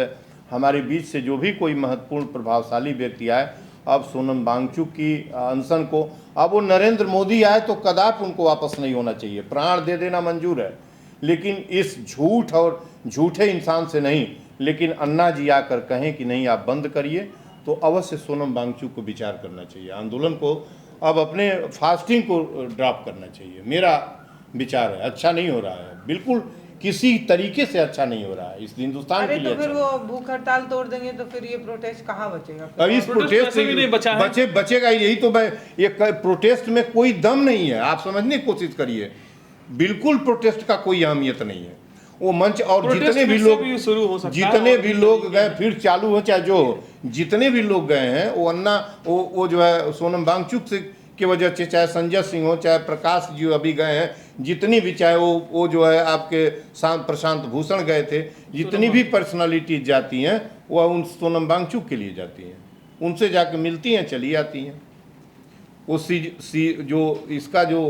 हमारे बीच से जो भी कोई महत्वपूर्ण प्रभावशाली व्यक्ति आए, अब सोनम वांगचुक की अनशन को, अब वो नरेंद्र मोदी आए तो कदापि उनको वापस नहीं होना चाहिए, प्राण दे देना मंजूर है, लेकिन इस झूठ और झूठे इंसान से नहीं। लेकिन अन्ना जी आकर कहें कि नहीं आप बंद करिए, तो अवश्य सोनम वांगचुक को विचार करना चाहिए, आंदोलन को अब अपने फास्टिंग को ड्रॉप करना चाहिए। मेरा विचार है, अच्छा नहीं हो रहा है, बिल्कुल किसी तरीके से अच्छा नहीं हो रहा है इस हिंदुस्तान अरे के लिए। तो फिर अच्छा वो भूख हड़ताल तोड़ देंगे तो फिर ये प्रोटेस्ट कहाँ बचेगा? अब इस प्रोटेस्ट वैसे भी नहीं बचा है। बचेगा, यही तो मैं, ये प्रोटेस्ट में कोई दम नहीं है, आप समझने की कोशिश करिए, बिल्कुल प्रोटेस्ट का कोई अहमियत नहीं है। वो मंच और प्रोटेस्ट जितने भी फिर से लोग भी शुरू हो सकता है, जितने और भी लोग गए फिर चालू हो, चाहे जो हो, जितने भी लोग गए हैं वो अन्ना वो जो है सोनम वांगचुक से की वजह से, चाहे संजय सिंह हो, चाहे प्रकाश जी अभी गए हैं, जितनी भी, चाहे वो जो है आपके प्रशांत भूषण गए थे, जितनी भी पर्सनालिटीज जाती हैं वो उन सोनम वांगचुक के लिए जाती हैं, उनसे जाके मिलती हैं, चली आती हैं। वो जो इसका जो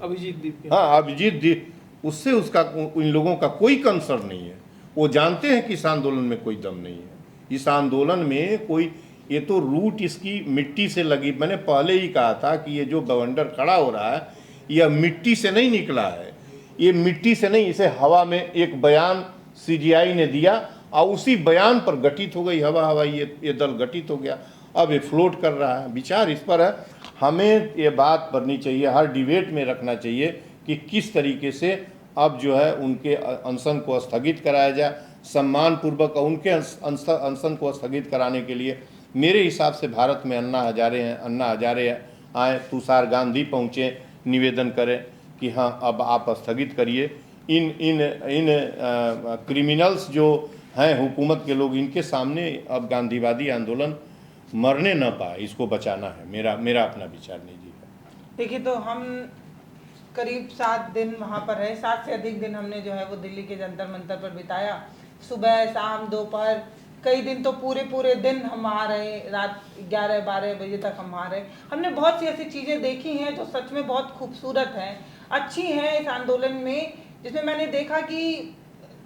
अभिजीत दीप, हाँ अभिजीत दीप, उससे उसका इन लोगों का कोई कंसर्न नहीं है। वो जानते हैं कि इस आंदोलन में कोई दम नहीं है, इस आंदोलन में कोई, ये तो रूट इसकी मिट्टी से लगी। मैंने पहले ही कहा था कि ये जो बवंडर खड़ा हो रहा है यह मिट्टी से नहीं निकला है, ये मिट्टी से नहीं, इसे हवा में एक बयान सीजीआई ने दिया और उसी बयान पर गठित हो गई हवा ये दल गठित हो गया, अब ये फ्लोट कर रहा है। विचार इस पर है, हमें ये बात करनी चाहिए, हर डिबेट में रखना चाहिए कि किस तरीके से अब जो है उनके अनशन को स्थगित कराया जाए, सम्मानपूर्वक उनके अनशन को स्थगित कराने के लिए मेरे हिसाब से भारत में अन्ना हजारे आए, तुषार गांधी पहुँचे, निवेदन करें कि हाँ अब आप स्थगित करिए, इन क्रिमिनल्स जो हैं हुकूमत के लोग, इनके सामने अब गांधीवादी आंदोलन मरने न पाए, इसको बचाना है, मेरा अपना विचार निजी है। देखिए, तो हम करीब 7 दिन वहाँ पर रहे, 7 से अधिक दिन हमने जो है वो दिल्ली के जंतर मंतर पर बिताया, सुबह शाम दोपहर, कई दिन तो पूरे दिन हम वहाँ रहे, रात 11-12 बजे तक हम वहाँ रहे। हमने बहुत सी ऐसी चीज़ें देखी हैं जो सच में बहुत खूबसूरत हैं, अच्छी हैं इस आंदोलन में, जिसमें मैंने देखा कि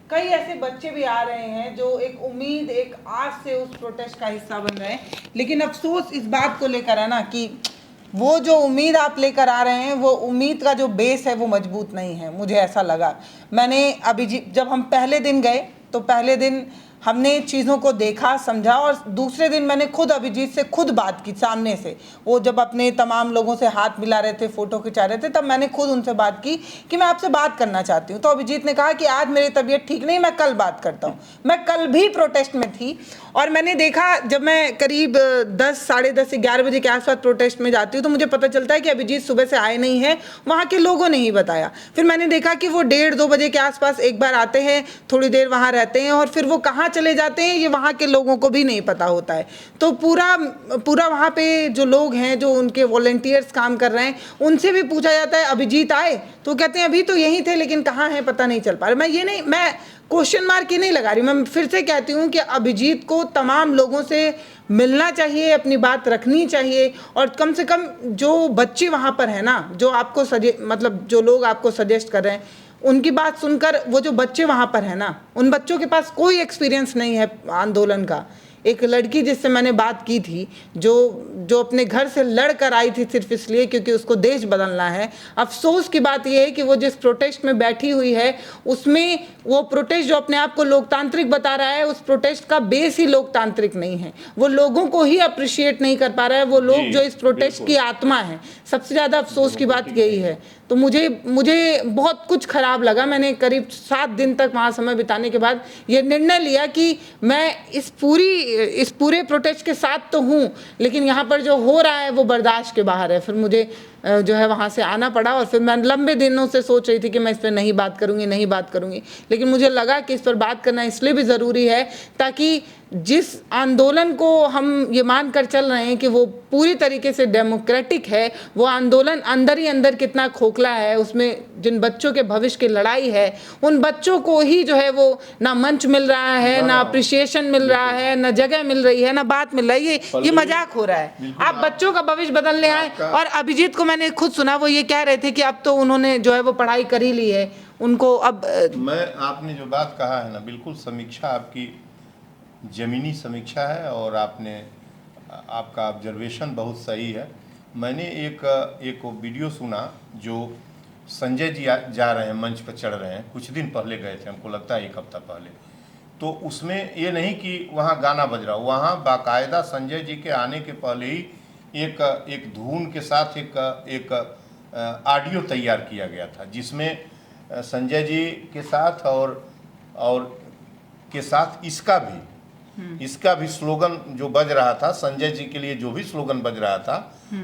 कई ऐसे बच्चे भी आ रहे हैं जो एक उम्मीद, एक आस से उस प्रोटेस्ट का हिस्सा बन रहे हैं। लेकिन अफसोस इस बात को लेकर है ना कि वो जो उम्मीद आप लेकर आ रहे हैं, वो उम्मीद का जो बेस है वो मजबूत नहीं है, मुझे ऐसा लगा। मैंने अभिजीत, जब हम पहले दिन गए तो पहले दिन हमने चीज़ों को देखा, समझा, और दूसरे दिन मैंने खुद अभिजीत से खुद बात की सामने से। वो जब अपने तमाम लोगों से हाथ मिला रहे थे, फ़ोटो खिंचा रहे थे, तब मैंने खुद उनसे बात की कि मैं आपसे बात करना चाहती हूँ। तो अभिजीत ने कहा कि आज मेरी तबीयत ठीक नहीं, मैं कल बात करता हूँ। मैं कल भी प्रोटेस्ट में थी और मैंने देखा, जब मैं करीब 10, साढ़े 10 से 11 बजे के आसपास प्रोटेस्ट में जाती हूँ तो मुझे पता चलता है कि अभिजीत सुबह से आए नहीं हैं, वहाँ के लोगों ने ही बताया। फिर मैंने देखा कि वो 1:30-2 बजे के आसपास एक बार आते हैं, थोड़ी देर वहाँ रहते हैं और फिर वो कहाँ चले जाते हैं ये वहाँ के लोगों को भी नहीं पता होता है। तो पूरा वहाँ पे जो लोग हैं, जो उनके वॉलंटियर्स काम कर रहे हैं, उनसे भी पूछा जाता है अभिजीत आए, तो कहते हैं अभी तो यहीं थे लेकिन कहाँ हैं पता नहीं चल पा रहा। मैं क्वेश्चन मार्क ये नहीं लगा रही, मैं फिर से कहती हूँ कि अभिजीत को तमाम लोगों से मिलना चाहिए, अपनी बात रखनी चाहिए, और कम से कम जो बच्चे वहाँ पर हैं ना, जो आपको मतलब जो लोग आपको सजेस्ट कर रहे हैं, उनकी बात सुनकर, वो जो बच्चे वहाँ पर हैं ना, उन बच्चों के पास कोई एक्सपीरियंस नहीं है आंदोलन का। एक लड़की जिससे मैंने बात की थी, जो अपने घर से लड़ कर आई थी सिर्फ इसलिए क्योंकि उसको देश बदलना है। अफसोस की बात यह है कि वो जिस प्रोटेस्ट में बैठी हुई है, उसमें वो प्रोटेस्ट जो अपने आप को लोकतांत्रिक बता रहा है, उस प्रोटेस्ट का बेस ही लोकतांत्रिक नहीं है। वो लोगों को ही अप्रिशिएट नहीं कर पा रहा है, वो लोग जो इस प्रोटेस्ट की आत्मा है। सबसे ज़्यादा अफसोस की बात यही है। तो मुझे बहुत कुछ खराब लगा। मैंने करीब 7 दिन तक वहाँ समय बिताने के बाद ये निर्णय लिया कि मैं इस पूरे प्रोटेस्ट के साथ तो हूँ, लेकिन यहाँ पर जो हो रहा है वो बर्दाश्त के बाहर है। फिर मुझे जो है वहाँ से आना पड़ा और फिर मैं लंबे दिनों से सोच रही थी कि मैं इस पर नहीं बात करूँगी, लेकिन मुझे लगा कि इस पर बात करना इसलिए भी ज़रूरी है ताकि जिस आंदोलन को हम ये मान कर चल रहे हैं कि वो पूरी तरीके से डेमोक्रेटिक है, वो आंदोलन अंदर ही अंदर कितना खोखला है, उसमें जिन बच्चों के भविष्य की लड़ाई है, उन बच्चों को ही जो है वो ना मंच मिल रहा है, ना अप्रिसिएशन मिल रहा है, ना जगह मिल रही है, ना बात मिल रही है। ये मजाक हो रहा है। आप बच्चों का भविष्य बदलने आए। और अभिजीत को मैंने खुद सुना, वो ये कह रहे थे कि अब तो उन्होंने जो है वो पढ़ाई कर ही ली है, उनको अब आपने जो बात कहा है ना, बिल्कुल समीक्षा आपकी ज़मीनी समीक्षा है और आपका ऑब्जर्वेशन बहुत सही है। मैंने एक वीडियो सुना जो संजय जी जा रहे हैं, मंच पर चढ़ रहे हैं, कुछ दिन पहले गए थे, हमको लगता है 1 हफ्ता पहले। तो उसमें ये नहीं कि वहाँ गाना बज रहा, वहाँ बाकायदा संजय जी के आने के पहले ही एक धुन के साथ एक ऑडियो तैयार किया गया था, जिसमें संजय जी के साथ और के साथ इसका भी स्लोगन जो बज रहा था, संजय जी के लिए जो भी स्लोगन बज रहा था,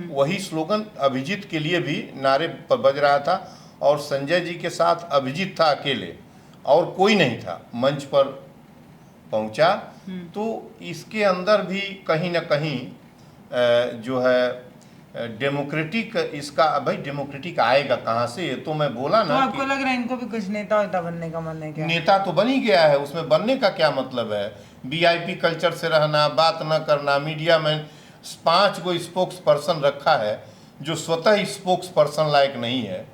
वही स्लोगन अभिजीत के लिए भी नारे पर बज रहा था। और संजय जी के साथ अभिजीत था अकेले और कोई नहीं था, मंच पर पहुंचा। तो इसके अंदर भी कहीं ना कहीं जो है डेमोक्रेटिक, इसका भाई डेमोक्रेटिक आएगा कहाँ से? ये तो मैं बोला ना। तो आपको लग रहा है इनको भी कुछ नेता बनने का मन है क्या? नेता तो बन ही गया है, उसमें बनने का क्या मतलब है? वीआईपी कल्चर से रहना, बात न करना, मीडिया में 5 गो स्पोक्स पर्सन रखा है जो स्वतः स्पोक्स पर्सन लायक नहीं है,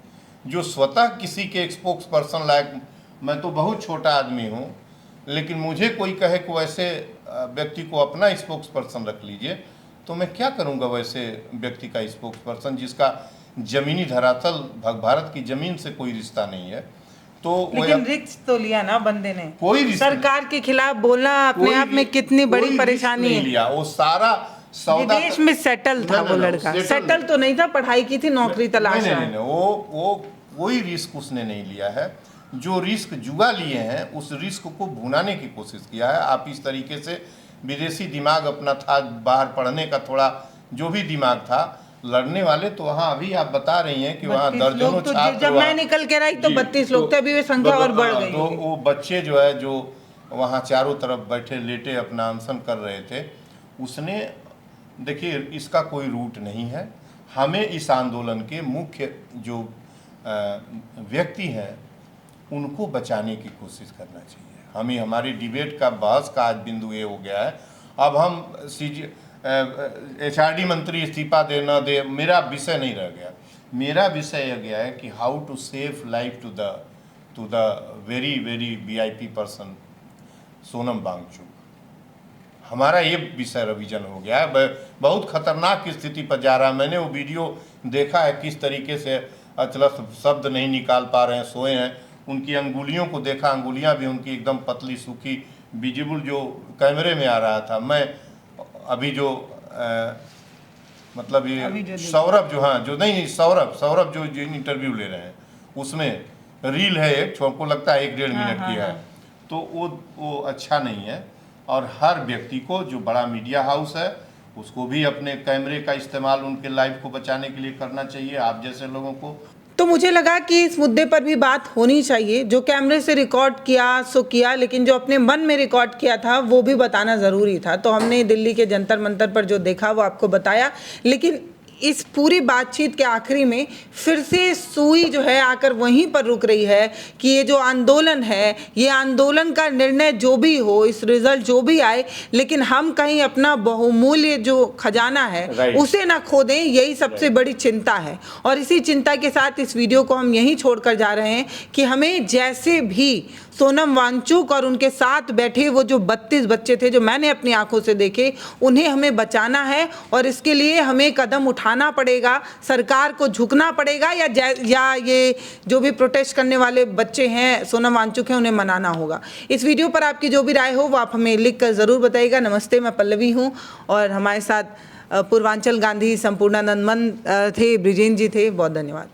जो स्वतः किसी के स्पोक्स पर्सन लायक। मैं तो बहुत छोटा आदमी हूँ, लेकिन मुझे कोई कहे कि वैसे व्यक्ति को अपना स्पोक्स पर्सन रख लीजिए, तो मैं क्या करूँगा वैसे व्यक्ति का स्पोक्स पर्सन जिसका जमीनी धरातल भारत की ज़मीन से कोई रिश्ता नहीं है। तो लेकिन रिस्क तो लिया ना बंदे ने, कोई सरकार के खिलाफ बोलना अपने आप में कितनी बड़ी परेशानी है। लिया वो सारा सौदा विदेश में सेटल था वो लड़का, सेटल तो नहीं था, पढ़ाई की थी, नौकरी तलाश रहा है। वो कोई रिस्क उसने नहीं लिया है। जो रिस्क जुआ लिए हैं उस रिस्क को भुनाने की कोशिश किया है। आप इस तरीके से विदेशी दिमाग अपना था, बाहर पढ़ने का थोड़ा जो भी दिमाग था, लड़ने वाले तो वहाँ अभी आप बता रही हैं कि वहाँ दर्जनों तो छात्र, जब मैं निकल के आई तो 32 लोग थे, अभी वे संख्या और बढ़ गई। तो वो बच्चे जो है जो वहाँ चारों तरफ बैठे लेटे अपना अनशन कर रहे थे, उसने देखिए इसका कोई रूट नहीं है। हमें इस आंदोलन के मुख्य जो व्यक्ति हैं उनको बचाने की कोशिश करना चाहिए। हमें हमारी डिबेट का बहस का आज बिंदु ये हो गया है, अब हम HRD मंत्री इस्तीफा दे न दे मेरा विषय नहीं रह गया। मेरा विषय यह गया है कि how to save life to the very very VIP person Sonam Wangchuk. हमारा ये विषय रिवीजन हो गया है। बहुत खतरनाक स्थिति पर जा रहा है। मैंने वो वीडियो देखा है किस तरीके से अचलत शब्द नहीं निकाल पा रहे हैं, सोए हैं। उनकी अंगुलियों को देखा, अंगुलियां भी उनकी एकदम पतली सूखी, विजिबल जो कैमरे में आ रहा था। मैं अभी जो मतलब ये सौरभ जो, हाँ जो नहीं सौरभ जो इंटरव्यू ले रहे हैं उसमें रील है एक, हमको लगता है 1-1.5 मिनट की है। तो वो अच्छा नहीं है। और हर व्यक्ति को जो बड़ा मीडिया हाउस है उसको भी अपने कैमरे का इस्तेमाल उनके लाइफ को बचाने के लिए करना चाहिए, आप जैसे लोगों को। तो मुझे लगा कि इस मुद्दे पर भी बात होनी चाहिए। जो कैमरे से रिकॉर्ड किया सो किया, लेकिन जो अपने मन में रिकॉर्ड किया था वो भी बताना ज़रूरी था। तो हमने दिल्ली के जंतर मंतर पर जो देखा वो आपको बताया, लेकिन इस पूरी बातचीत के आखिरी में फिर से सुई जो है आकर वहीं पर रुक रही है कि ये जो आंदोलन है, ये आंदोलन का निर्णय जो भी हो, इस रिजल्ट जो भी आए, लेकिन हम कहीं अपना बहुमूल्य जो खजाना है उसे ना खो दें, यही सबसे बड़ी चिंता है। और इसी चिंता के साथ इस वीडियो को हम यहीं छोड़कर जा रहे हैं कि हमें जैसे भी सोनम वांगचुक और उनके साथ बैठे वो जो 32 बच्चे थे जो मैंने अपनी आंखों से देखे, उन्हें हमें बचाना है। और इसके लिए हमें कदम उठाना पड़ेगा, सरकार को झुकना पड़ेगा, या ये जो भी प्रोटेस्ट करने वाले बच्चे हैं, सोनम वांगचुक हैं, उन्हें मनाना होगा। इस वीडियो पर आपकी जो भी राय हो वो आप हमें लिख कर ज़रूर बताइएगा। नमस्ते, मैं पल्लवी हूँ और हमारे साथ पूर्वांचल गांधी संपूर्णानंद मन थे, ब्रिजेन जी थे। बहुत धन्यवाद।